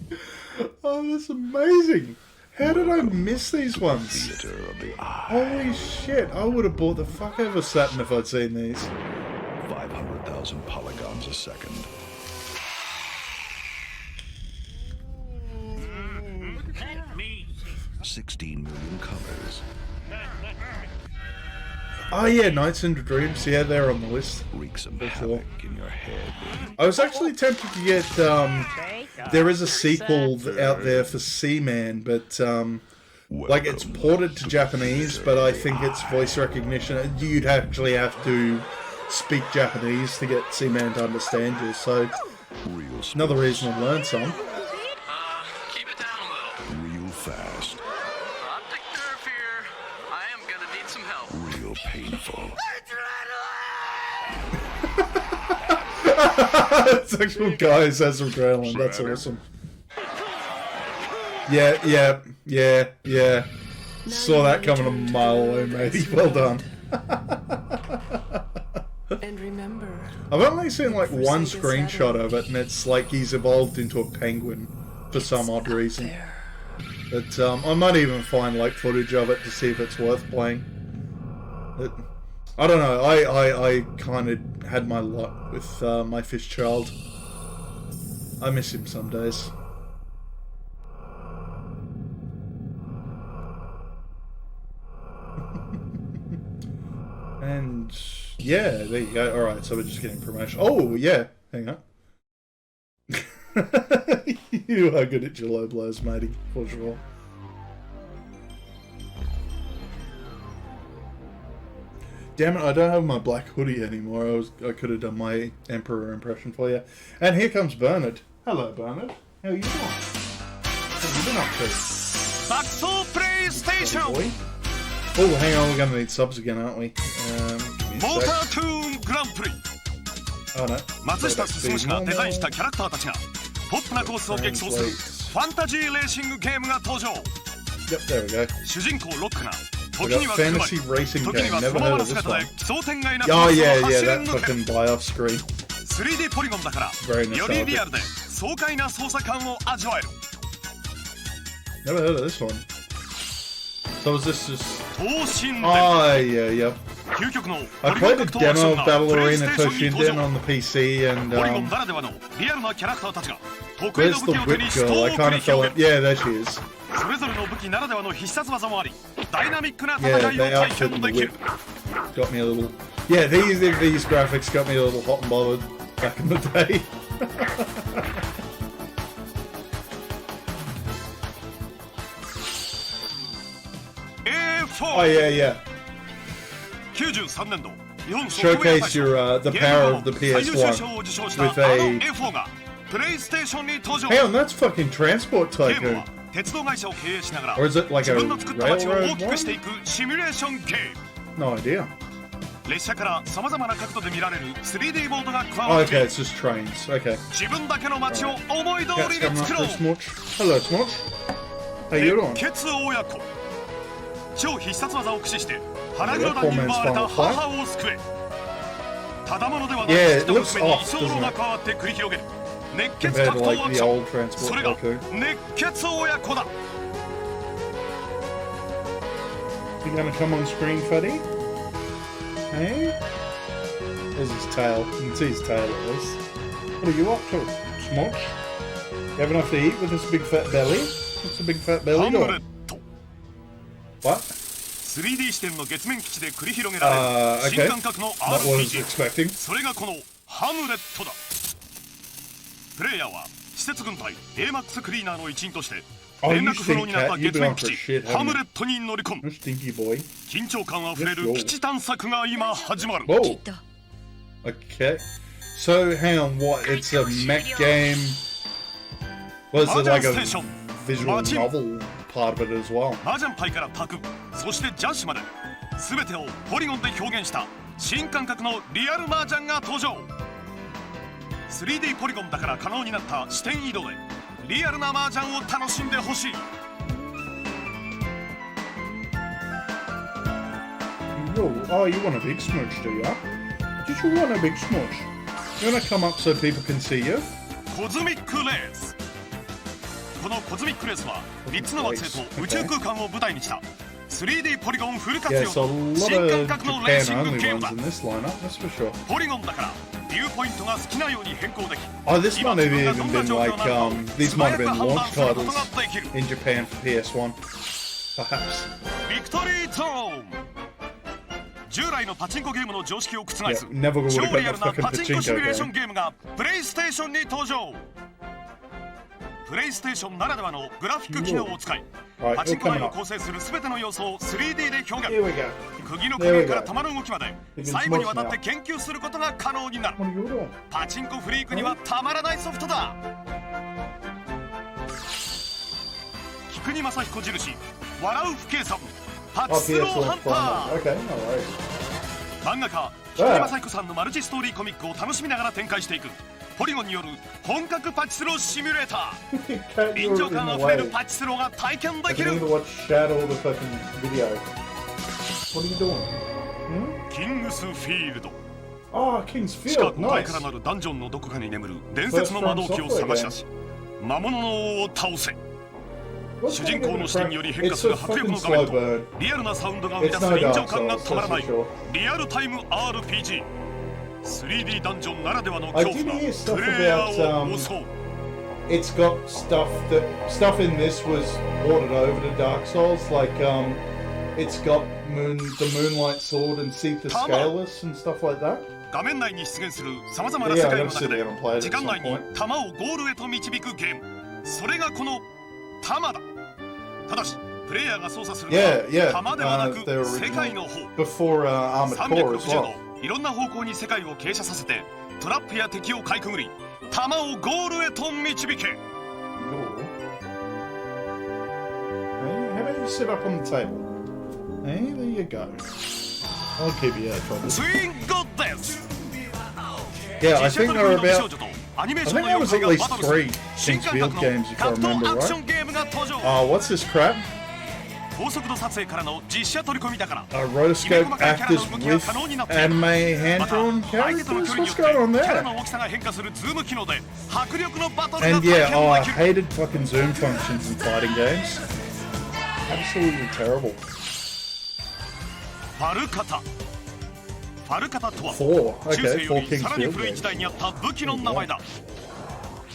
Oh, that's amazing. How did I miss these ones? Theater of the eye. Holy shit, I would have bought the fuck out of a Saturn if I'd seen these. 500,000 polygons a second. Let me 16 million colors. Oh yeah, Nights into Dreams, yeah, they're on the list. Wreak some havoc in your head. I was actually tempted to get, there is a sequel out there for Seaman, but, like, it's ported to Japanese, but I think it's voice recognition. You'd actually have to speak Japanese to get Seaman to understand you, so another reason to learn some. Real fast. Optic nerve here. I am gonna need some help. Real painful. It's actual guy who says adrenaline, that's awesome. Yeah. Saw that coming a mile away, matey. Well done. And remember, I've only seen like one screenshot of it, and it's like he's evolved into a penguin for some odd reason. But I might even find like footage of it to see if it's worth playing. I don't know. I kind of had my lot with my fish child. I miss him some days. And yeah, there you go. Alright, so we're just getting promotion. Oh, yeah. Hang on. You are good at your low blows, matey, for sure. Damn it, I don't have my black hoodie anymore. I could have done my Emperor impression for you. And here comes Bernard. Hello, Bernard. How are you doing? What have you been up to? Back to PlayStation. Boy? Oh, hang on, we're gonna need subs again, aren't we? モータートゥーングランプリ Oh no. 松下進氏がデザインしたキャラクターたちがポップなコースを激走するファンタジーレーシングゲームが登場。 Yep, there we go. 主人公ロックが We 時 got には車に fantasy racing 時に game. は Never そのま heard ま of の this 姿 one. で奇想天外なコ Oh ースを yeah, 走 yeah, り that 抜ける fucking buy off screen. 3D ポリゴンだから Very よりリ nostalgic. アルで爽快な操作感を味わえる。 Never heard of this one. So is this just? 東神 Oh yeah, yeah. 究極の I ポリゴン played the 格闘アクショ demo ン of が Battle プレイ Arena ステーションに登 Toshinden 場。 on the PC and ポリゴンならではのリアルなキャラクターたちが得意の where's 武 the 器を手 whip に死闘 girl? を I 繰 kind り of 広 felt げる。 yeah, there she is. それぞれの武器ならではの必殺技もありダイナミックな戦 Yeah, い the を体 outfit 験 and で the きる。 whip got me a little. Yeah, these graphics got me a little hot and bothered back in the day. Oh yeah, yeah. 93年度日本 Showcase your the power of the PS1 with a. A4 がプレイステーションに登場。 Hang on, that's fucking Transport ゲーム Tycoon. は鉄道会社を経営しながら Or is it like 自 a 分の作った街を railroad 大きくしていくシミュレーションゲーム。 No idea. 列車からさまざまな角度で見られる 3D ボードが加 Oh, わって okay, it's just trains. Okay. 自分だけの街を思い通 Cat's りに coming up 作 for ろ a う。 smooch. Hello, smooch. How you doing? 血親子超必殺技を駆使して腹黒団に奪われた母を救え。ただものではない Yeah, 父 it と looks 娘に off, 居候 doesn't が it? 加わって繰り広げる熱血 Compared 格 to 闘 like アク the ショ old ン。 Transport それが Tycoon. 熱血親子だ。 You gonna come on screen, Fuddy? Hey? There's his tail. You can see his tail at least. What are you up to, Smooch? You have enough to eat with this big fat belly? What's a big fat belly ハムレ doing? ット What? 3D 視点の月面基地で繰り広げられる Okay. 新感覚の Not what I was RPG。 expecting. それがこのハムレットだ。プレイヤーは施設軍隊 AMAX クリーナーの一員として Oh, 連 you 絡不能になった stink cat. You've 月 been 面 on 基 for 地 shit, ハム haven't レットに乗り込む。 you? Stinky boy. 緊張感あふれる Let's go. 基地探索が今始まる。 Whoa. Okay. So, hang on, what? It's a mech game. Was it like a visual novel part of it as well? 麻雀牌から卓、そしてジャッシュまで全てをポリゴンで表現した新感覚のリアル麻雀が登場。 3D ポリゴンだから可能になった視点移動でリアルな麻雀を楽しんでほしい。 Oh, you want a big smooch, do ya? Did you want a big smooch? You wanna come up so people can see you? コズミックレース。このコズミックレースは3つの惑星と宇宙空間を舞台にした 3D ポリゴンフル活 Yeah, 用 so の a 新 lot 感 of 覚のレーシン Japan グ only ゲーム ones だ。 in this lineup, that's for sure. ポリゴンだからビューポイントが好きなように変更でき Oh, this 今 might 自 have 分がど even んな been 状況 like, なのか these 素 might 早 have く been 判断 launch すること titles ができる。 in Japan for PS1. Perhaps. ビクトリーゾーン。従来のパチンコゲームの常識を覆す Yeah, never would 超 have リア got ル the な fucking パチンコシミュレーション pachinko ゲームがプレイステーションに登場。プレイステーションならではのグラフィック機能を使い Alright, パチンコ coming 台を up. 構成する全ての要素を 3D で表 Here we 現。 go. 釘の There 組 we みから go. 玉の動きまで You can 細部に smoke わたって now. 研究することが可能になる。 What are you doing? パチンコフリークにはたまらないソフトだ。菊に正彦印笑う不計算パ Oh, チスロー PS1 ハンタ Prime. ー。 Okay, no worries. 漫画家菊に正彦さんのマルチストーリーコミックを楽しみながら展開していくポリゴンによる本格パチスロシミュレーター。臨場感あふれるパチスロが体験で I き can る。 either watch Shadow or the fucking video. What are you doing? キングスフィールド。 Oh, King's 地下 Field. 5階 Nice. からなるダンジョンのどこかに眠る伝説の魔導機を探し出し魔物の王を倒せ。主人公の視点により変化する迫力の画面とリアルなサウンドが生み出す臨場感がたまらないリアルタイム RPG。 3D ダンジョンならではの恐怖がプレイヤーを襲う。 It's got stuff in this was ported over to Dark Souls, like it's got the Moonlight Sword and Seek the Scaleless and stuff like that. 画面内に出現するさまざまな世界の中で時間内に弾をゴールへと導くゲーム、それがこの弾だ。ただしプレイヤーが操作するのは弾ではなく世界の方。 360度いろんな方向に世界を傾斜させてトラップや敵をかいくぐり弾をゴールへと導け。 How about you sit up on the table? Hey, there you go. I'll keep you out of trouble. Yeah, I think there was at least 3 King's Field games if I remember right. Oh, what's this crap? Rotoscope actors with anime hand-drawn characters? What's going on there? And yeah, oh, I hated fucking zoom functions in fighting games. Absolutely terrible. ファルカタとは 4. 中世 Okay, よ 4 り King's さらに Field 古い games. 時代にあった武器の名前だ。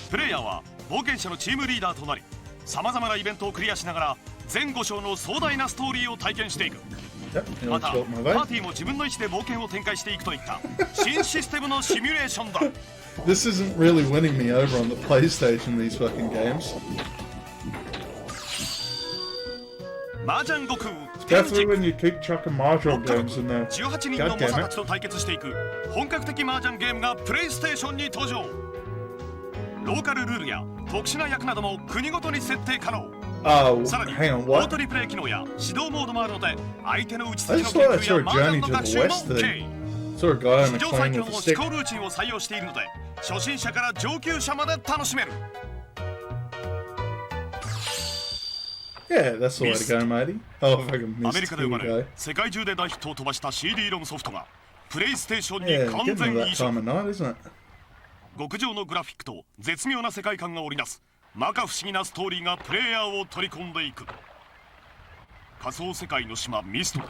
プレイヤーは冒険者のチームリーダーとなり、さまざまなイベントをクリアしながら全5章の壮大なストーリーを体験していく。またパーティーも自分の意思で冒険を展開していくといった新システムのシミュレーションだ。This isn't really winning me over on the PlayStation, these fucking games. 麻雀悟空 Definitely when you keep chucking mahjong games in there. 18人の猛者たちと対決していく本格的麻雀ゲームがプレイステーションに登場。ローカルルールや特殊な役なども国ごとに設定可能。さらにオートリプレイ機能や指導モードもあるので相手の打ち筋の研究や麻雀の学習も OK。史上最強の思考ルーチンを採用しているので初心者から上級者まで楽しめる。Yeah, that's the way to go, matey. Oh, if I can ア miss メリカで生まれ世界中で大ヒットを飛ばした CD ロムソフトがプレイステーションに Yeah, 完 getting 全 to 移 that 植。 time of night, isn't it? 極上のグラフィックと絶妙な世界観が織りなす摩訶不思議なストーリーがプレイヤーを取り込んでいく。仮想世界の島ミストで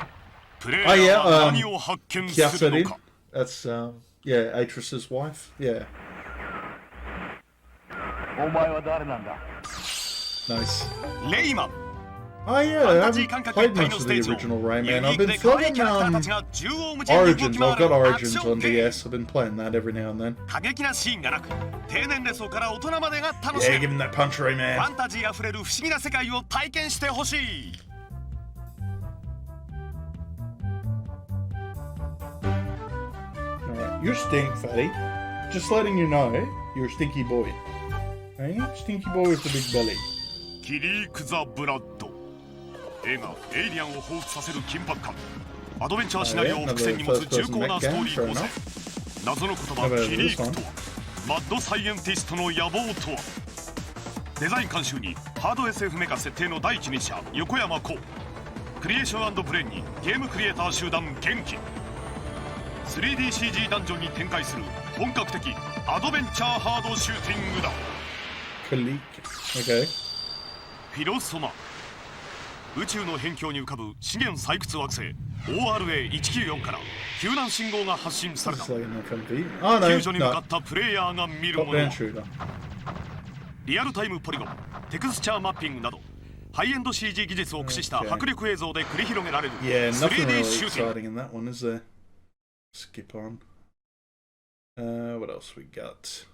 プレイヤーは何を発見するのか。 That's, yeah, Atris's wife. Yeah. お前は誰なんだ。 Nice. レイマン Oh yeah, I haven't played much of the original Rayman. I've been playing Origins. I've got Origins on DS. I've been playing that every now and then. 過激なシーンがなく低年齢層から大人までが楽し Yeah, め give る him that punch, フ Rayman. ァンタジーあふれる不思議な世界を体験してほしい。 Alright, you stink, fatty. Just letting you know, you're a stinky boy. Hey, stinky boy with the big belly. キリーク・ザ・ブラッド映画「エイリアン」を彷彿させる緊迫感アドベンチャーシナリオを伏線に持つ重厚なストーリー構成謎の言葉キリークとはマッドサイエンティストの野望とはデザイン監修にハード SF メカ設定の第一人者横山光クリエーション&ブレインにゲームクリエイター集団元気 3DCG ダンジョンに展開する本格的アドベンチャーハードシューティングだ Kalik. Okay. フィロソマ宇宙の辺境に浮かぶ資源採掘惑星 ORA194 から救難信号が発信された救助に向かったプレイヤーが見るものはリアルタイムポリゴンテクスチャーマッピングなどハイエンド CG 技術を駆使した迫力映像で繰り広げられる 3D シューティング Skip on. What else we got?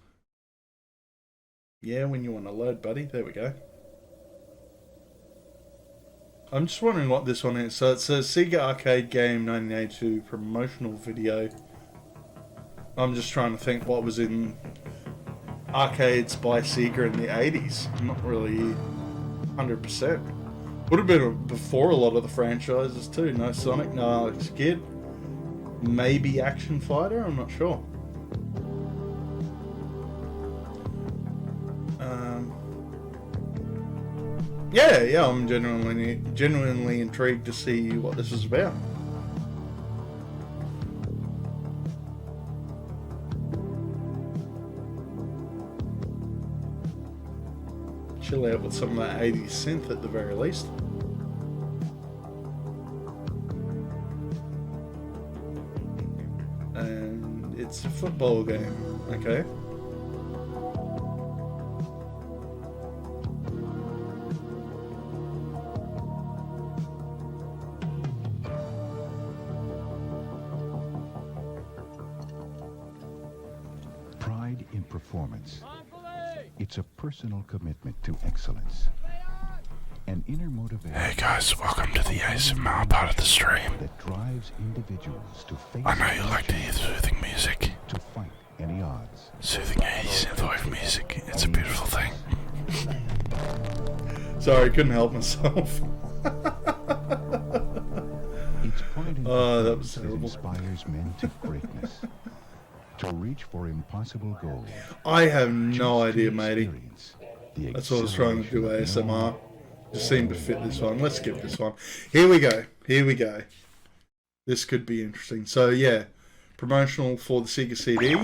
Yeah, when you want to load, buddy. There we go. I'm just wondering what this one is. So it says Sega Arcade Game 1982 promotional video. I'm just trying to think what was in arcades by Sega in the 80s. I'm not really 100%. Would have been before a lot of the franchises too. No Sonic, no Alex Kidd. Maybe Action Fighter, I'm not sure. Yeah, I'm genuinely intrigued to see what this is about. Chill out with some of that 80s synth at the very least. And it's a football game, okay. Pride in performance. It's a personal commitment to excellence. An inner motivation. Hey guys, welcome to the ASMR part of the stream. That drives individuals to face I know you like to hear soothing music. To fight any odds. Soothing 80s synthwave music. It's a beautiful thing. Sorry, couldn't help myself. that was terrible. Inspires men to greatness, to reach for impossible goals. I have no idea, matey. That's what I was trying to do, ASMR. Just seemed to fit this one. Let's skip this one. Here we go. Here we go. This could be interesting. So, yeah. Promotional for the Sega CD.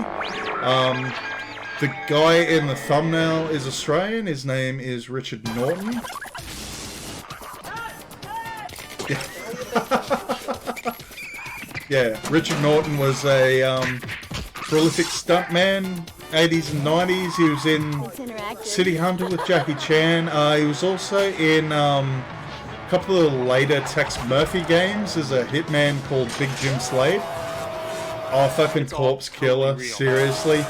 The guy in the thumbnail is Australian. His name is Richard Norton. Yeah, Richard Norton was a prolific stuntman, 80s and 90s. He was in City Hunter with Jackie Chan. He was also in a couple of the later Tex Murphy games as a hitman called Big Jim Slade. Oh, fucking Corpse Killer, seriously.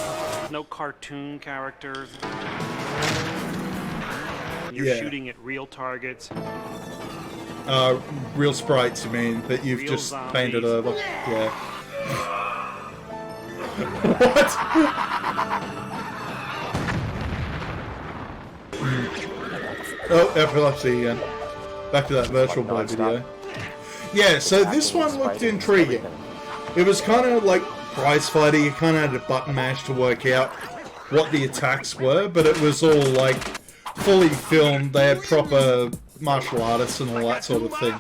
No cartoon characters. You're shooting at real targets. Real sprites, you mean, that you've Real just zombies. painted over. Yeah. What? Oh, epilepsy again. Back to that Virtual Boy video. Yeah, so this one looked intriguing. It was kind of like prize fighting. You kind of had a button mash to work out what the attacks were, but it was all like fully filmed. They had proper martial artists and all that sort of thing.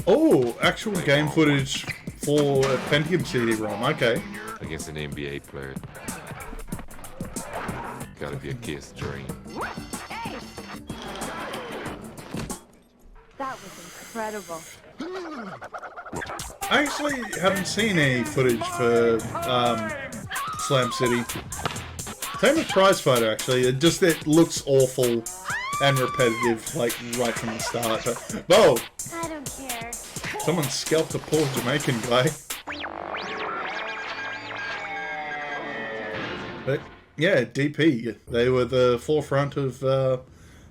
Oh, actual game footage for a Pentium CD-ROM. Okay. Against an NBA player. Gotta be a kid's dream. That was incredible. I actually haven't seen any footage for Slam City. Same with Prize Fighter, actually. It looks awful and repetitive, like, right from the start. Whoa! I don't care. Someone scalped a poor Jamaican guy. But, yeah, DP. They were the forefront of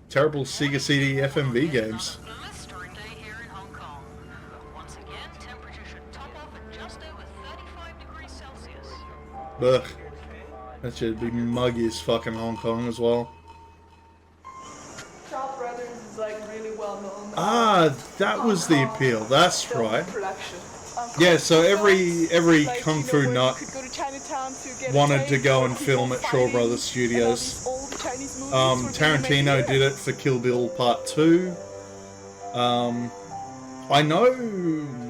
terrible Sega CD FMV games. Ugh. That should be muggy as fucking Hong Kong as well. Shaw Brothers is like really well known. Ah, that was the appeal. That's right. Yeah, so every kung fu nut wanted to go and film at Shaw Brothers Studios. Tarantino did it for Kill Bill Part 2. I know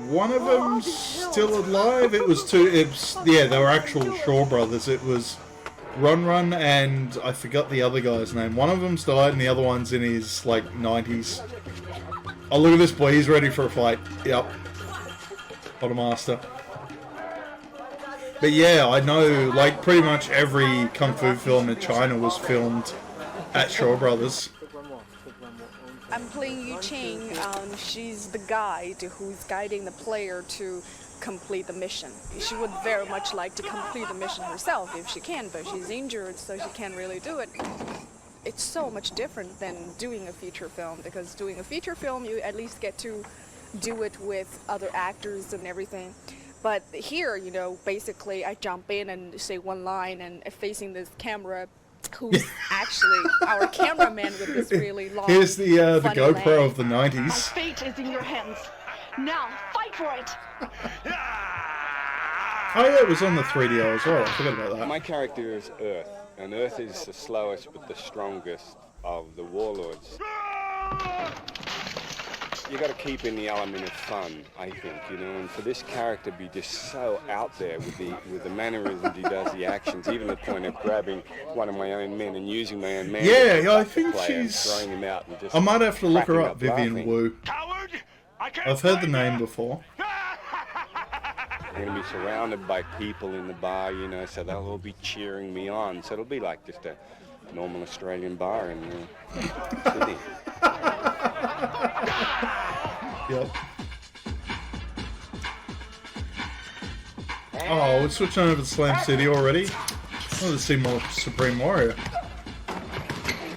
one of them's still alive. It was yeah, they were actual Shaw Brothers. It was Run and I forgot the other guy's name. One of them's died and the other one's in his, like, 90s. Oh, look at this boy. He's ready for a fight. Yep. What a master. But yeah, I know, like, pretty much every kung fu film in China was filmed at Shaw Brothers. I'm playing Yu Qing. She's the guide who's guiding the player to complete the mission. She would very much like to complete the mission herself if she can, but she's injured, so she can't really do it. It's so much different than doing a feature film, because doing a feature film, you at least get to do it with other actors and everything. But here, you know, basically I jump in and say one line and facing this camera who's actually our cameraman with this really long, Here's the GoPro leg. of the 90s. My fate is in your hands. Now, fight for it! Oh yeah, it was on the 3DO as well. I forgot about that. My character is Earth, and Earth is the slowest but the strongest of the warlords. You got to keep in the element of fun, I think, you know. And for this character to be just so out there with the mannerisms he does, the actions, even the point of grabbing one of my own men and using my own man. Yeah, I think she's. Throwing him out and just I might have to look her up, cracking Vivian laughing. Wu. I've heard the name before. I'm going to be surrounded by people in the bar, you know, so they'll all be cheering me on. So it'll be like just a normal Australian bar in Sydney. Yep. Oh, we're switching over to Slam City already. I want to see more Supreme Warrior.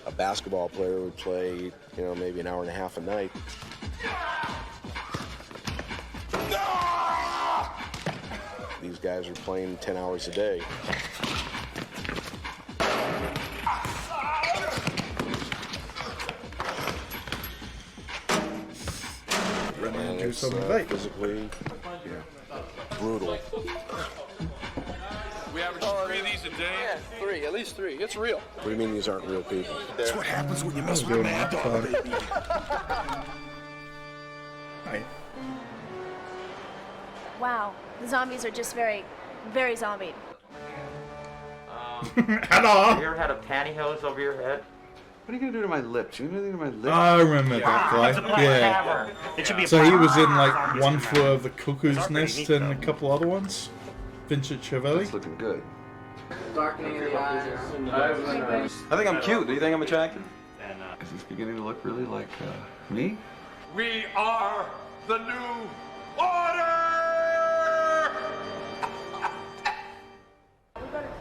A basketball player would play, you know, maybe an hour and a half a night. These guys are playing 10 hours a day. some of eight. Physically, brutal. We average 3 of these a day? Yeah, 3, at least 3. It's real. What do you mean these aren't real people? That's what happens when you mess with a mad dog, baby. Hi. Wow, the zombies are just very, very zombie. Hello. Have you ever had a pantyhose over your head? What are you gonna do to my lips? You gonna do to my lips? I remember that guy. Yeah. It should be So he was in like One Flew Over the Cuckoo's Nest and a couple other ones. Vincent Chiavelli. That's looking good. Darkening of the eyes. I think I'm cute. Do you think I'm attractive? Is this beginning to look really like me? We are the new order!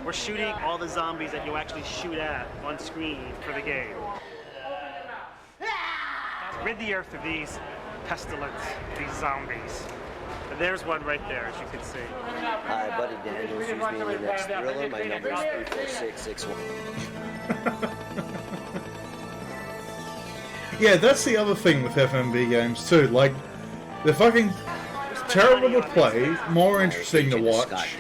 We're shooting all the zombies that you actually shoot at on screen for the game. Rid the earth of these pestilence, these zombies. And there's one right there, as you can see. Hi, Buddy Daniels. Use me in your next thriller. My number is 34661. Yeah, that's the other thing with FMV games too. Like, they're fucking terrible to play, more interesting to watch.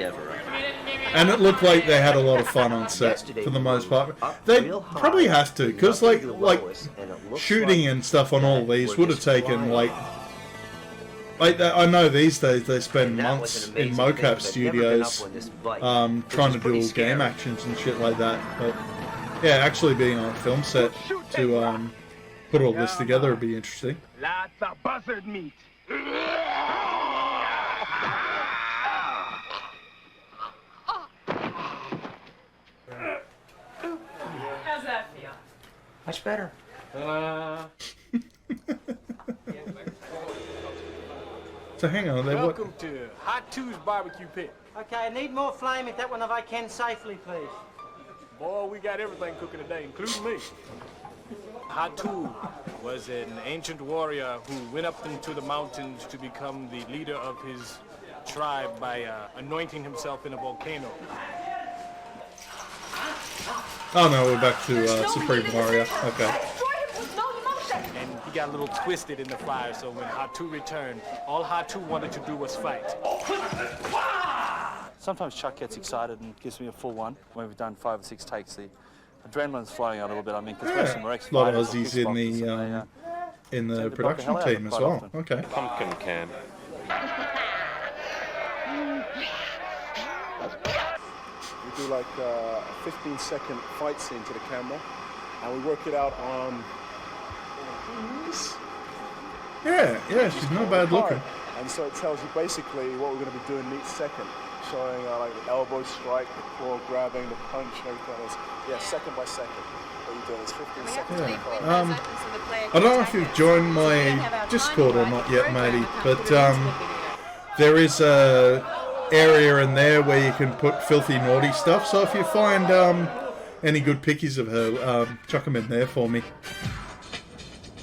And it looked like they had a lot of fun on set for the most part. They probably have to, because like shooting and stuff on all these would have taken like I know these days they spend months in mocap studios trying to do all game actions and shit like that. But yeah, actually being on a film set to put all this together would be interesting. Lots of buzzard meat. How's that feel? Much better. So hang on, they Welcome to Hot Two's barbecue pit. Okay, I need more flame at that one if I can safely, please. Boy, we got everything cooking today, including me. Hot Two was an ancient warrior who went up into the mountains to become the leader of his tribe by anointing himself in a volcano. Oh no, we're back to Supreme Warrior. Okay. And he got a little twisted in the fire, so when Hatu returned, all Hatu wanted to do was fight. Sometimes Chuck gets excited and gives me a full one. When we've done 5 or 6 takes, the adrenaline's flowing out a little bit. I mean, because most of them are A ex-fighters. lot of Aussies in the production team as well. Okay. Pumpkin can. We do like a 15-second fight scene to the camera, and we work it out on. Yeah, she's not bad looking. And so it tells you basically what we're going to be doing each second, showing like the elbow strike, the claw grabbing, the punch, and everything else. Yeah, second by second. What you're doing is 15 seconds. I don't know if you've joined my Discord or not yet, matey, but there is a area in there where you can put filthy naughty stuff. So if you find any good pickies of her, chuck them in there for me.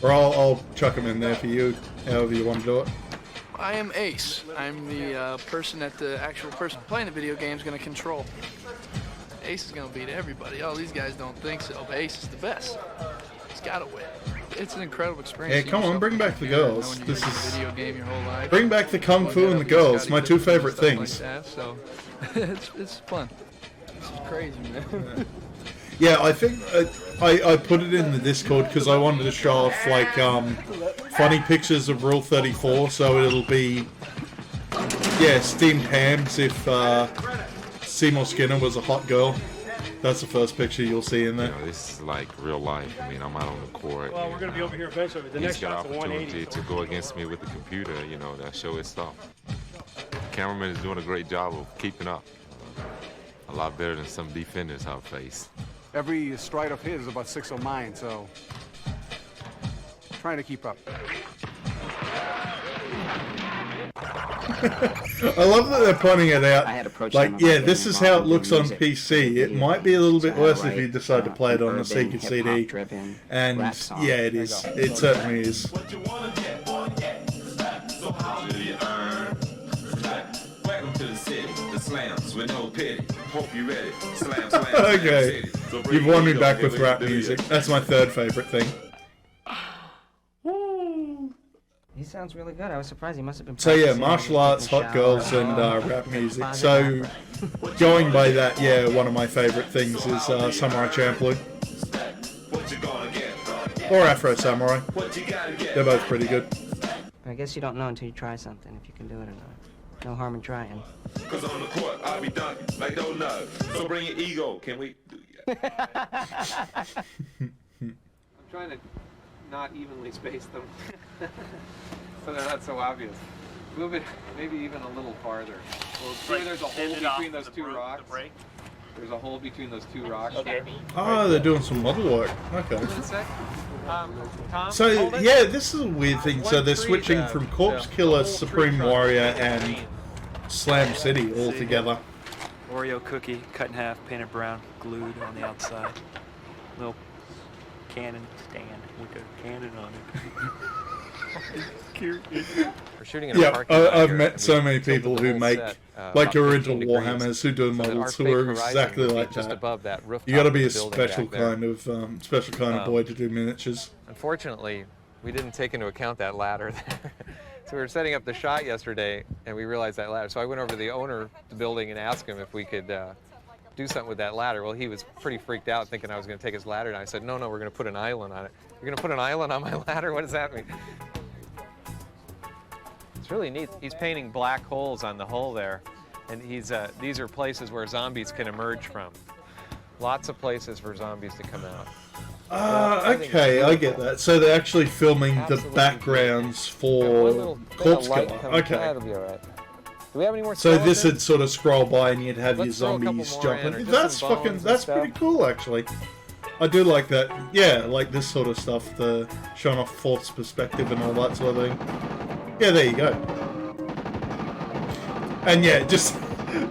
Or I'll chuck them in there for you, however you want to do it. I am Ace. I'm the person that the actual person playing the video game is going to control. Ace is going to beat everybody. Oh, these guys don't think so, but Ace is the best. He's got to win. It's an incredible experience. Yeah, come on, bring back the girls. This is video game your whole life. Bring back the kung fu and the girls, my two favorite things. Like that, so it's fun. This is crazy, man. Yeah, I think I put it in the Discord because I wanted to show off like funny pictures of Rule 34, so it'll be steamed hams if Seymour Skinner was a hot girl. That's the first picture you'll see in there. You know, this is like real life. I mean, I'm out on the court. Well, we're going to be over here eventually. The next got shot's a 180. opportunity to go against me with the computer, you know, that show his stuff. The cameraman is doing a great job of keeping up. A lot better than some defenders I've faced. Every stride of his is about 6 of mine, so trying to keep up. I love that they're pointing it out. Like, yeah, this is how it looks on PC. It might be a little bit worse if you decide to play it on a Sega CD. And yeah, it is. It certainly is. Okay, you've won me back with rap music. That's my third favorite thing. He sounds really good. I was surprised. He must have been. So yeah, martial arts, hot girls, and rap music. So going by that, yeah, one of my favorite things is Samurai Champloo or Afro Samurai. They're both pretty good. I guess you don't know until you try something if you can do it or not. No harm in trying. Cause on the court, I'll be dunking like don't know. So bring your ego. Can we? I'm trying to not evenly space them so they're not so obvious. Move it maybe even a little farther. Well, see, there's a hole between those two rocks. There's a hole between those two rocks. Okay. Oh, they're doing some model work. Okay. Tom, So yeah, this is a weird thing. So they're switching from Corpse Killer, Supreme Warrior, and Slam City all together. Oreo cookie cut in half, painted brown, glued on the outside. Little cannon stand with a cannon on it. We're shooting in a Yeah, parking lot I've here, met and so we many tilted people the who whole make set, like about original 15 Warhammers who do so that our models who fake are horizon exactly would be like just that. above that rooftop You got to of be the a building special back there. kind of boy to do miniatures. Unfortunately, we didn't take into account that ladder there. So we were setting up the shot yesterday, and we realized that ladder. So I went over to the owner of the building and asked him if we could do something with that ladder. Well, he was pretty freaked out, thinking I was going to take his ladder, and I said, no, we're going to put an island on it. You're going to put an island on my ladder? What does that mean? It's really neat. He's painting black holes on the hull there, and these are places where zombies can emerge from. Lots of places for zombies to come out. Okay, I get that. So they're actually filming the backgrounds for Corpse Killer. Okay. That'll be all right. Do we have any more So this skeletons? would sort of scroll by and you'd have Let's your throw a couple zombies more in, or jumping. just That's some bones fucking, and that's stuff. pretty cool actually. I do like that. Yeah, like this sort of stuff, the showing off fourth's perspective and all that sort of thing. Yeah, there you go. And yeah, it just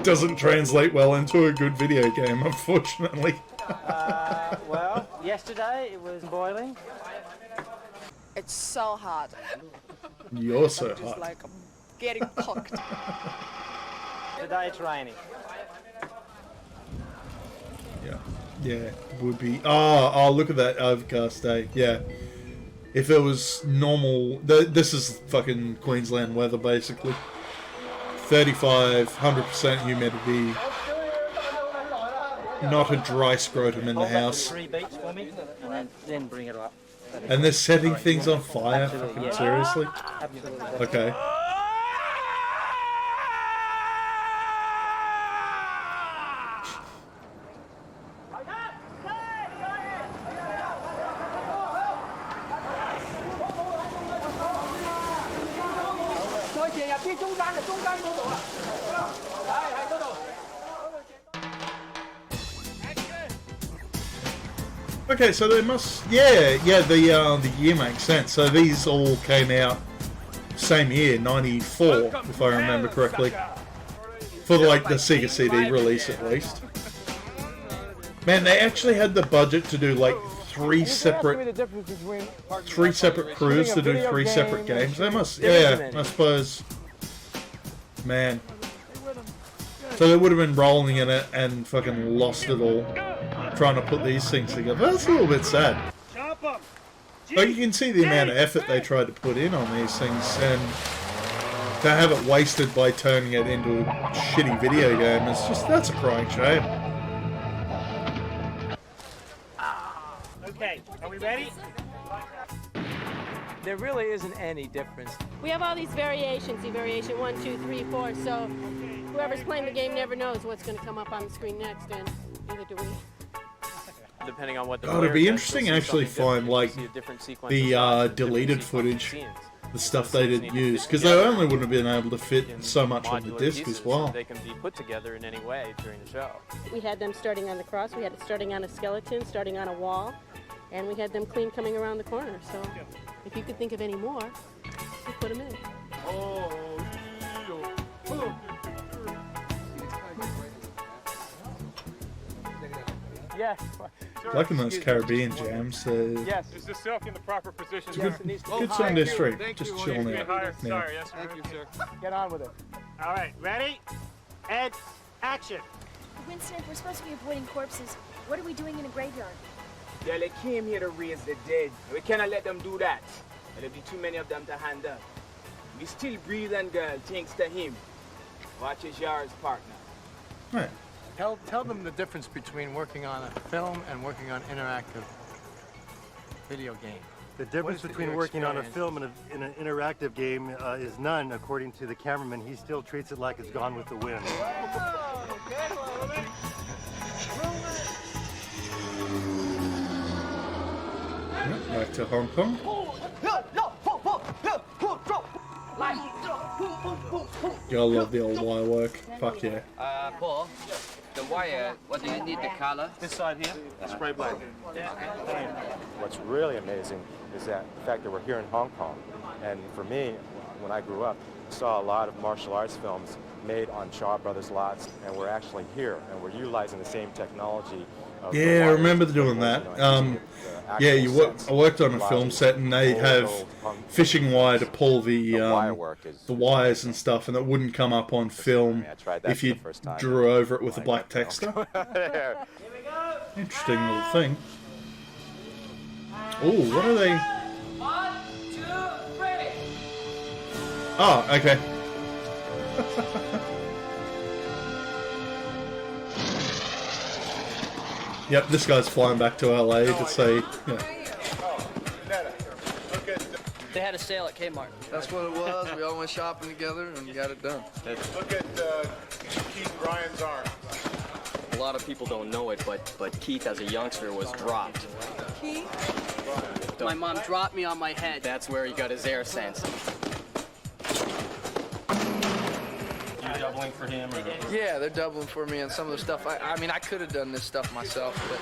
doesn't translate well into a good video game, unfortunately. Well, yesterday it was boiling. It's so hot. You're so I'm just hot. like getting cooked. Today it's raining. Yeah, would be. Oh, look at that overcast day. Yeah. If it was normal, this is fucking Queensland weather basically. 35, 100% humidity. Not a dry scrotum in the house. 3 beats for me, and then bring it up. And they're setting things on fire? Fucking yeah. seriously? Absolutely. Okay. Okay, so they must, the year makes sense. So these all came out same year, 94, if I remember correctly, for like the Sega CD release at least. Man, they actually had the budget to do like three separate crews to do 3 separate games. They must, yeah, I suppose. Man. So they would have been rolling in it and fucking lost it all, trying to put these things together. That's a little bit sad. But you can see the amount of effort they tried to put in on these things, and to have it wasted by turning it into a shitty video game is just, that's a crying shame. Okay, are we ready? There really isn't any difference. We have all these variations, the variation 1, 2, 3, 4, so whoever's playing the game never knows what's going to come up on the screen next, and neither do we. Depending on what the God, it'd be interesting to actually find like the deleted footage, the stuff they didn't use, because they only wouldn't have been able to fit so much on the disc as well. They can be put together in any way during the show. We had them starting on the cross, we had it starting on a skeleton, starting on a wall, and we had them clean coming around the corner, so if you could think of any more, we put them in. Yes. Liking those Caribbean jams. Yes. Is the silk in the proper position? It's a good sound district, just chilling out. Yeah. Sorry, yes, thank you, sir. Get on with it. All right, ready? And action. Winston, we're supposed to be avoiding corpses. What are we doing in a graveyard? Yeah, they came here to raise the dead. We cannot let them do that. There'll be too many of them to handle. He still breathing, girl, thanks to him. Watch his yards, partner. Right. Tell them the difference between working on a film and working on interactive video game. The difference between working on a film and in an interactive game is none, according to the cameraman. He still treats it like it's Gone with the Wind. Back to Hong Kong. Y'all love the old wire work. Fuck yeah. Paul, the wire, what do you need the color? This side here, spray black. What's really amazing is that the fact that we're here in Hong Kong, and for me, when I grew up, I saw a lot of martial arts films made on Shaw Brothers lots, and we're actually here, and we're utilizing the same technology. Yeah, I remember doing that. Yeah, I worked on a film set, and they have fishing wire to pull the wires and stuff, and it wouldn't come up on film if you drew over it with a black texture. Interesting little thing. Oh, what are they? 1, 2, 3. Oh, okay. Yep, this guy's flying back to LA to say, yeah. They had a sale at Kmart. That's what it was. We all went shopping together and got it done. Look at Keith Bryan's arm. A lot of people don't know it, but Keith, as a youngster, was dropped. Keith? My mom dropped me on my head. That's where he got his air sense. You doubling for him? Or? Yeah, they're doubling for me on some of the stuff. I mean, I could have done this stuff myself, but...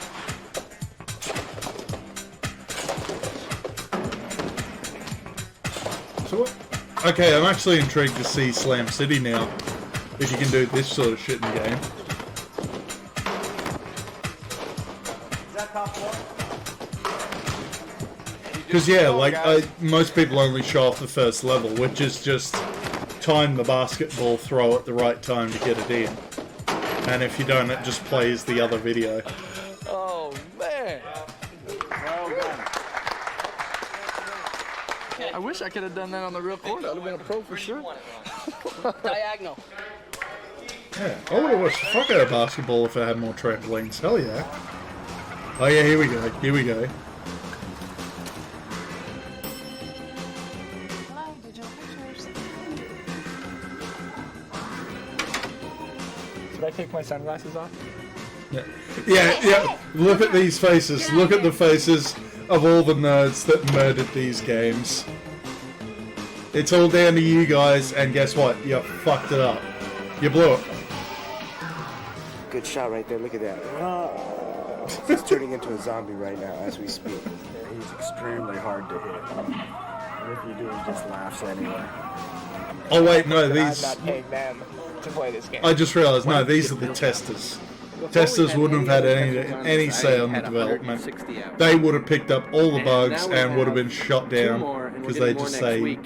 So what? Okay, I'm actually intrigued to see Slam City now. If you can do this sort of shit in the game. Because yeah, like most people only show off the first level, which is just time the basketball throw at the right time to get it in. And if you don't, it just plays the other video. Oh man! Well done. I wish I could have done that on the real court. I'd have been a pro for sure. Diagonal. Yeah, I would have watched the fuck out of basketball if I had more trampolines. Hell yeah. Oh yeah, here we go. Here we go. Should I take my sunglasses off? Yeah. Look at these faces. Look at the faces of all the nerds that murdered these games. It's all down to you guys, and guess what? You fucked it up. You blew it. Good shot right there. Look at that. He's turning into a zombie right now as we speak. He's extremely hard to hit. And if you do, he just laughs anyway. Oh wait, no, these... I'm not paying them to play this game. I just realised, no, these are the testers. Testers wouldn't have had any say on the development. They would have picked up all the bugs and would have been shot down because they just say,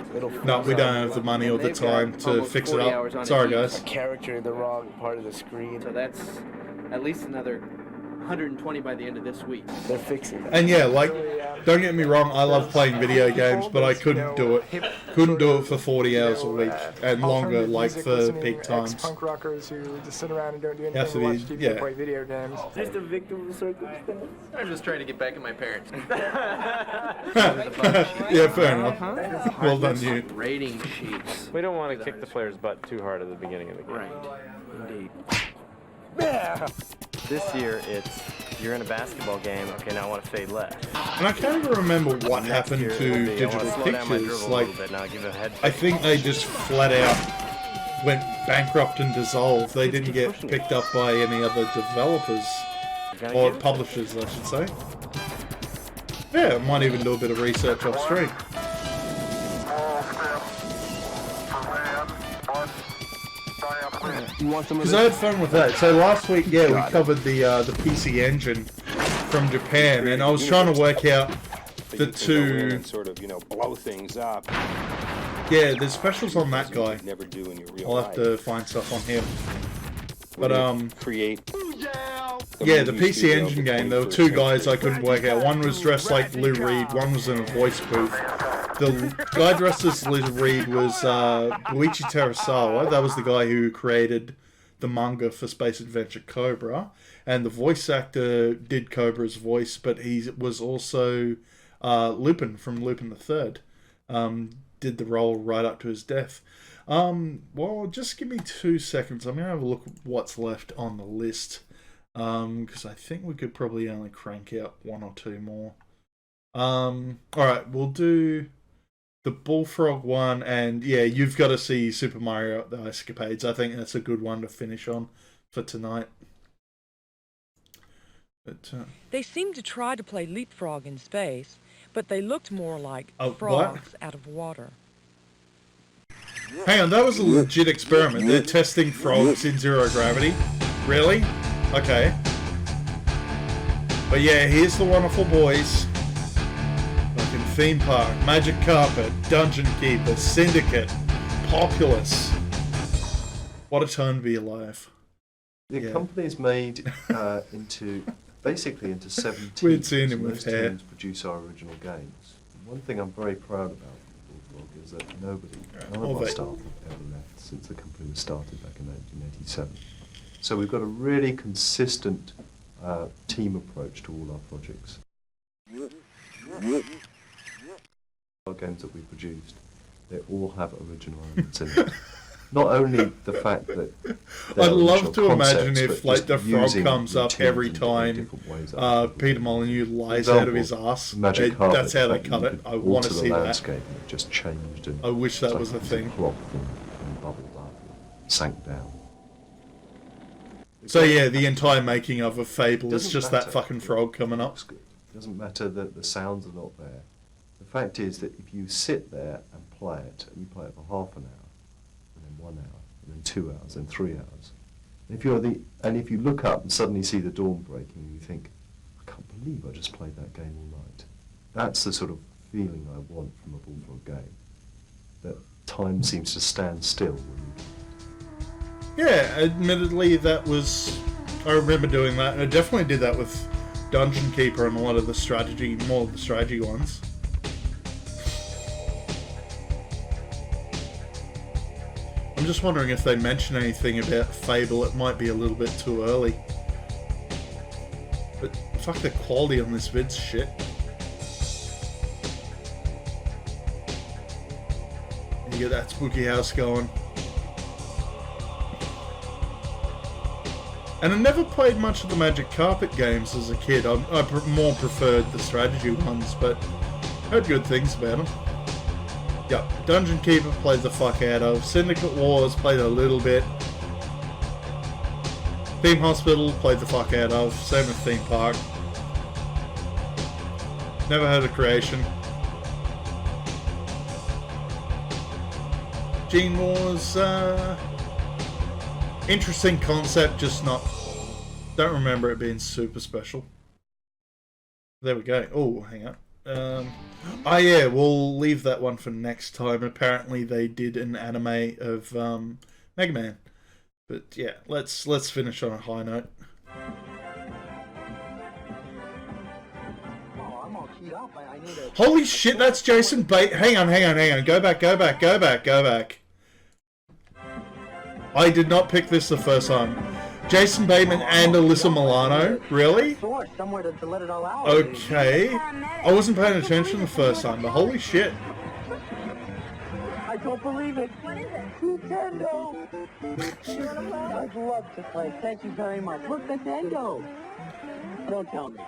no, we don't have the money or the time to fix it up. Sorry, guys. A character in the wrong part of the screen. So that's at least another 120 by the end of this week. They're fixing that. And yeah, like, don't get me wrong, I love playing video games, but I couldn't do it. Couldn't do it for 40 hours a week and longer, like for peak times. Punk rockers who just sit around and don't do Have anything to but be- watch TV yeah. and play video games. Just a victim of circumstance. I'm just trying to get back at my parents. Yeah, fair enough. Well done, you. Rating sheets. We don't want to kick the player's butt too hard at the beginning of the game. Right. Indeed. This year, it's you're in a basketball game. Okay, now I want to fade left. And I can't even remember what happened to Digital Pictures. Like, I think they just flat out went bankrupt and dissolved. They didn't get picked up by any other developers or publishers, I should say. Yeah, I might even do a bit of research off stream. Because I had fun with that. So last week, yeah, we covered the PC Engine from Japan, and I was trying to work out the two. Sort of, blow things up. Yeah, there's specials on that guy. Never do in your real I'll have to find stuff on him. But create. Yeah, the PC Engine game. There were two guys I couldn't work out. One was dressed like Lou Reed. One was in a voice booth. the guy dressed as Liz Reed was Boichi Terasawa. That was the guy who created the manga for Space Adventure Cobra. And the voice actor did Cobra's voice, but he was also Lupin from Lupin the Third. Did the role right up to his death. Well, just give me 2 seconds. I'm going to have a look at what's left on the list. Because I think we could probably only crank out 1 or 2 more. Alright, we'll do the Bullfrog one, and yeah, you've got to see Super Mario The Escapades. I think that's a good one to finish on for tonight. But, they seemed to try to play leapfrog in space, but they looked more like frogs what? out of water. Hang on, that was a legit experiment. They're testing frogs in zero gravity. Really? Okay. But yeah, here's the wonderful boys. Fucking theme park, Magic Carpet, Dungeon Keeper, Syndicate, Populous. What a time to be alive. The company's made basically into 7 teams. We'd seen him and with those hair. teams produce our original games. One thing I'm very proud about Bullfrog is that none of our staff have ever left since the company was started back in 1987. So we've got a really consistent team approach to all our projects. Our games that we produced, they all have original elements in them. Not only the fact that I'd love to imagine if like the frog comes up every time Peter Molyneux lies out of his ass. That's how they cut it. I want to see that. And it just changed. And I wish that was a thing. Plopped and bubbled up, and sank down. So yeah, the entire making of a Fable is just that fucking frog coming up. It doesn't matter that the sounds are not there. The fact is that if you sit there and play it, and you play it for half an hour, and then 1 hour, and then 2 hours, and 3 hours, if you look up and suddenly see the dawn breaking, and you think, I can't believe I just played that game all night. That's the sort of feeling I want from a Bullfrog game. That time seems to stand still when you. Yeah, admittedly, that was. I remember doing that, and I definitely did that with Dungeon Keeper and a lot of the strategy, more of the strategy ones. I'm just wondering if they mention anything about Fable. It might be a little bit too early. But fuck, the quality on this vid's shit. You get that spooky house going. And I never played much of the Magic Carpet games as a kid. I more preferred the strategy ones, but heard good things about them. Yep, Dungeon Keeper played the fuck out of. Syndicate Wars played a little bit. Theme Hospital played the fuck out of. Same with Theme Park. Never heard of Creation. Gene Wars, interesting concept, just not. Don't remember it being super special. There we go. Oh, hang on. Oh yeah, we'll leave that one for next time. Apparently they did an anime of Mega Man. But yeah, let's finish on a high note. Holy shit, that's Jason Bate. Hang on. Go back. I did not pick this the first time. Jason Bateman and Alyssa Milano? Really? Okay. I wasn't paying attention the first time, but holy shit. I don't believe it. What is it? Nintendo. I'd love to play. Thank you very much. Look, Nintendo. Don't tell me.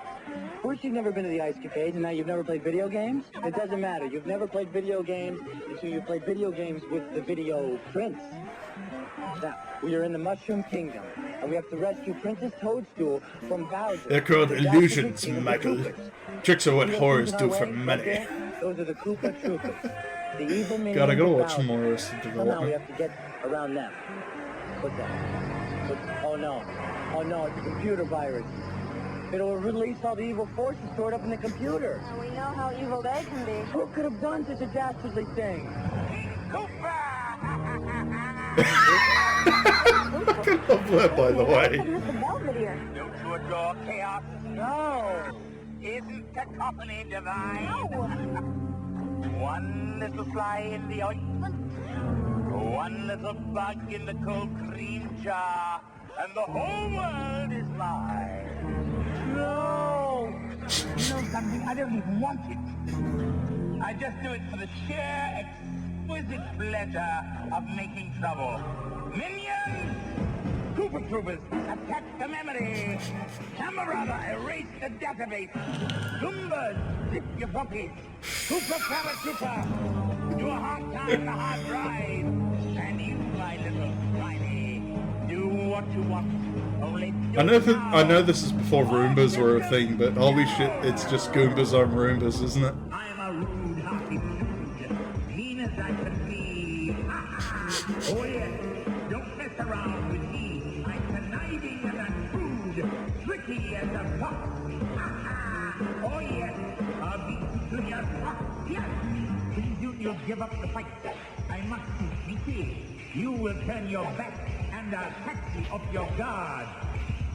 First, you've never been to the Ice Capade, and now you've never played video games? It doesn't matter. You've never played video games until you played video games with the video prince. Now, we are in the Mushroom Kingdom, and we have to rescue Princess Toadstool from Bowser. They're called illusions, Michael. Tricks are what horrors do for money. Those are the Koopa Troopers. The evil minions. God, I gotta of watch some Bowser. more Arrested Somehow we Development. have to get around them. What's that? Oh no, it's a computer virus. It'll release all the evil forces stored up in the computer. And we know how evil they can be. Who could have done such a dastardly thing? I love that, by the way. Don't you adore chaos? No. Isn't cacophony divine? No. One little fly in the ointment, one little bug in the cold cream jar, and the whole world is mine. No! You know something? I don't even want it. I just do it for the sheer, exquisite pleasure of making trouble. Minions! Koopa Troopers, attack the memory! Camarada, erase the database! Goombas, zip your pockets! Koopa Paratrooper, do a hard time and a hard drive! And you, my little Spiny, do what you want. Only do I know this is before Roombas were a thing, but holy shit, it's just Goombas on Roombas, isn't it? I am a rude, hearty dude, mean as I can be. Oh yes, don't mess around with me. I'm conniving and I'm crude, tricky as a fox. Oh yes, I'll beat you to your top. Yes, pretty soon you'll give up the fight. I must be sneaky. You will turn your back and I'll catch you off your guard.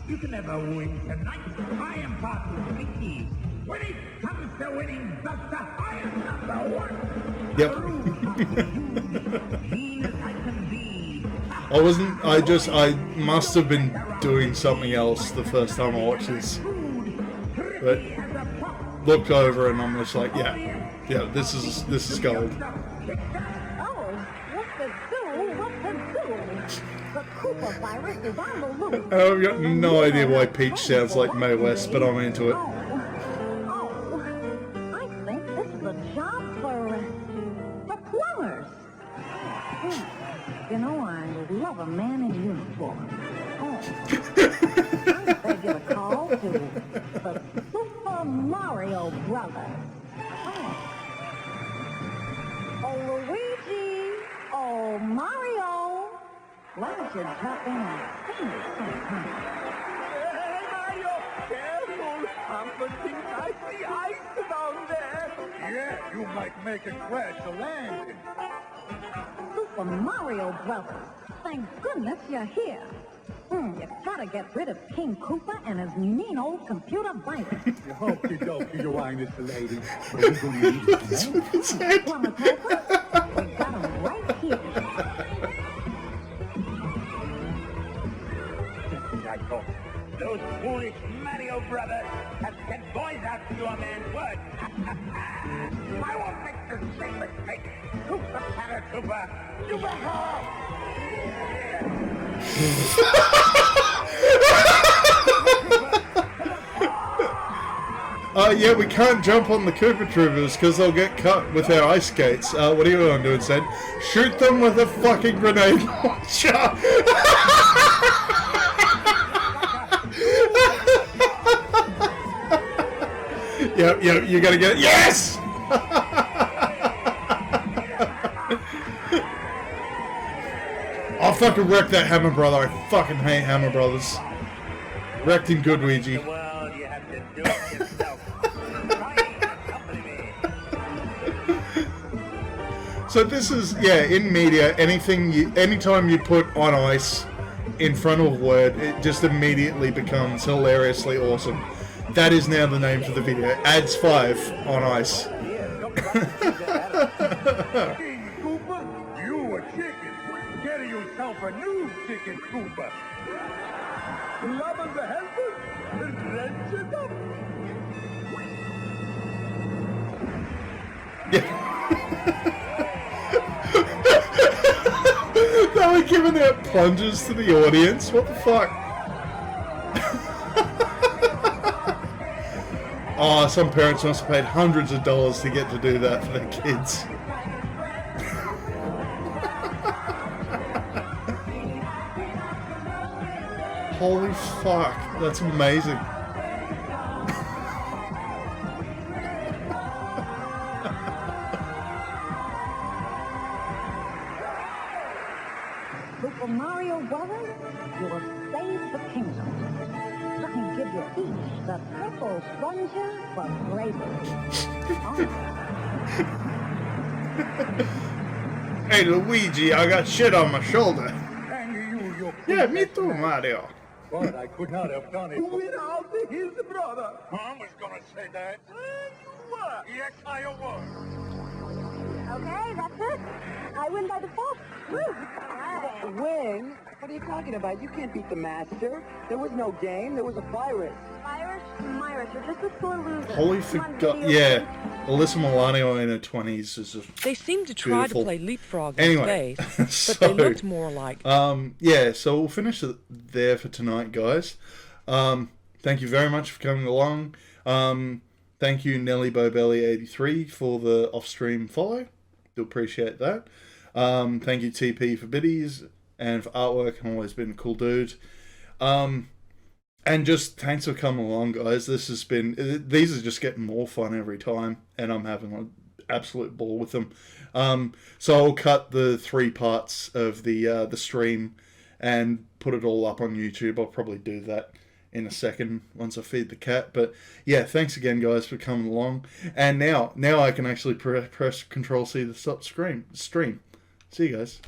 You can never win tonight. I am far too sneaky. When it comes to winning, Buster, I am number one. Yep. I must have been doing something else the first time I watched this. But looked over and I'm just like, yeah, this is gold. Oh, what's the do? The Koopa virus is on the loose. I've got no idea why Peach sounds like Mae West, but I'm into it. I think this is a job for plumbers. You know, I love a man in uniform. They get a call to the Super Mario Brothers. Oh, Luigi! Oh, Mario! Why don't you drop in and sing me sometime? Hey, Mario! Careful! I'm putting icy ice down there! Yeah, you might make it crash the landing. Super Mario Brothers. Thank goodness you're here. You've got to get rid of King Koopa and his mean old computer virus. You hokey dokey, you Irish lady. We're going to need it. Plumber Koopa, we got him right here. Those foolish Mario brothers have sent boys out to do a man's work. I won't make the same mistake. Koopa Paratrooper, you better! Yeah, we can't jump on the Koopa Troopers because they'll get cut with our ice skates. What are you going to do instead? Shoot them with a fucking grenade launcher! Yep, you gotta get it. Yes! I'll fucking wreck that Hammer Brother. I fucking hate Hammer Brothers. Wrecked him good, Ouija. So this is, in media, anytime you put on ice in front of a word, it just immediately becomes hilariously awesome. That is now the name for the video. Adds 5 on ice. Koopa, you a chicken. Get yourself a new chicken, Koopa. Loving the helper, drench it up. They were giving out plunges to the audience. What the fuck? Oh, some parents must have paid hundreds of dollars to get to do that for their kids. Holy fuck, that's amazing. Super Mario Brothers, you will save the kingdom. Let me give you each the purple plunger for bravery. Hey Luigi, I got shit on my shoulder. And you, Yeah, me too, Mario. But I could not have done it without his brother. I was gonna say that. You were. Yes, I was. A Okay, that's it. I win by default. Woo. Win? What are you talking about? You can't beat the master. There was no game. There was a virus. Virus? Myris, you're just a sore loser. Holy forgot. Yeah. Alyssa Milano in her 20s is just They seemed to try beautiful. to play leapfrog in Anyway, space, but so, they looked more like... yeah, so we'll finish it there for tonight, guys. Thank you very much for coming along. Thank you, Nelly Bobelli83, for the off-stream follow. Do appreciate that. Thank you, TP, for biddies and for artwork. I've always been a cool dude. And just thanks for coming along, guys. These are just getting more fun every time, and I'm having an absolute ball with them. So I'll cut the 3 parts of the stream and put it all up on YouTube. I'll probably do that in a second once I feed the cat. But yeah, thanks again, guys, for coming along. And now I can actually press Control C to stop stream. See you guys.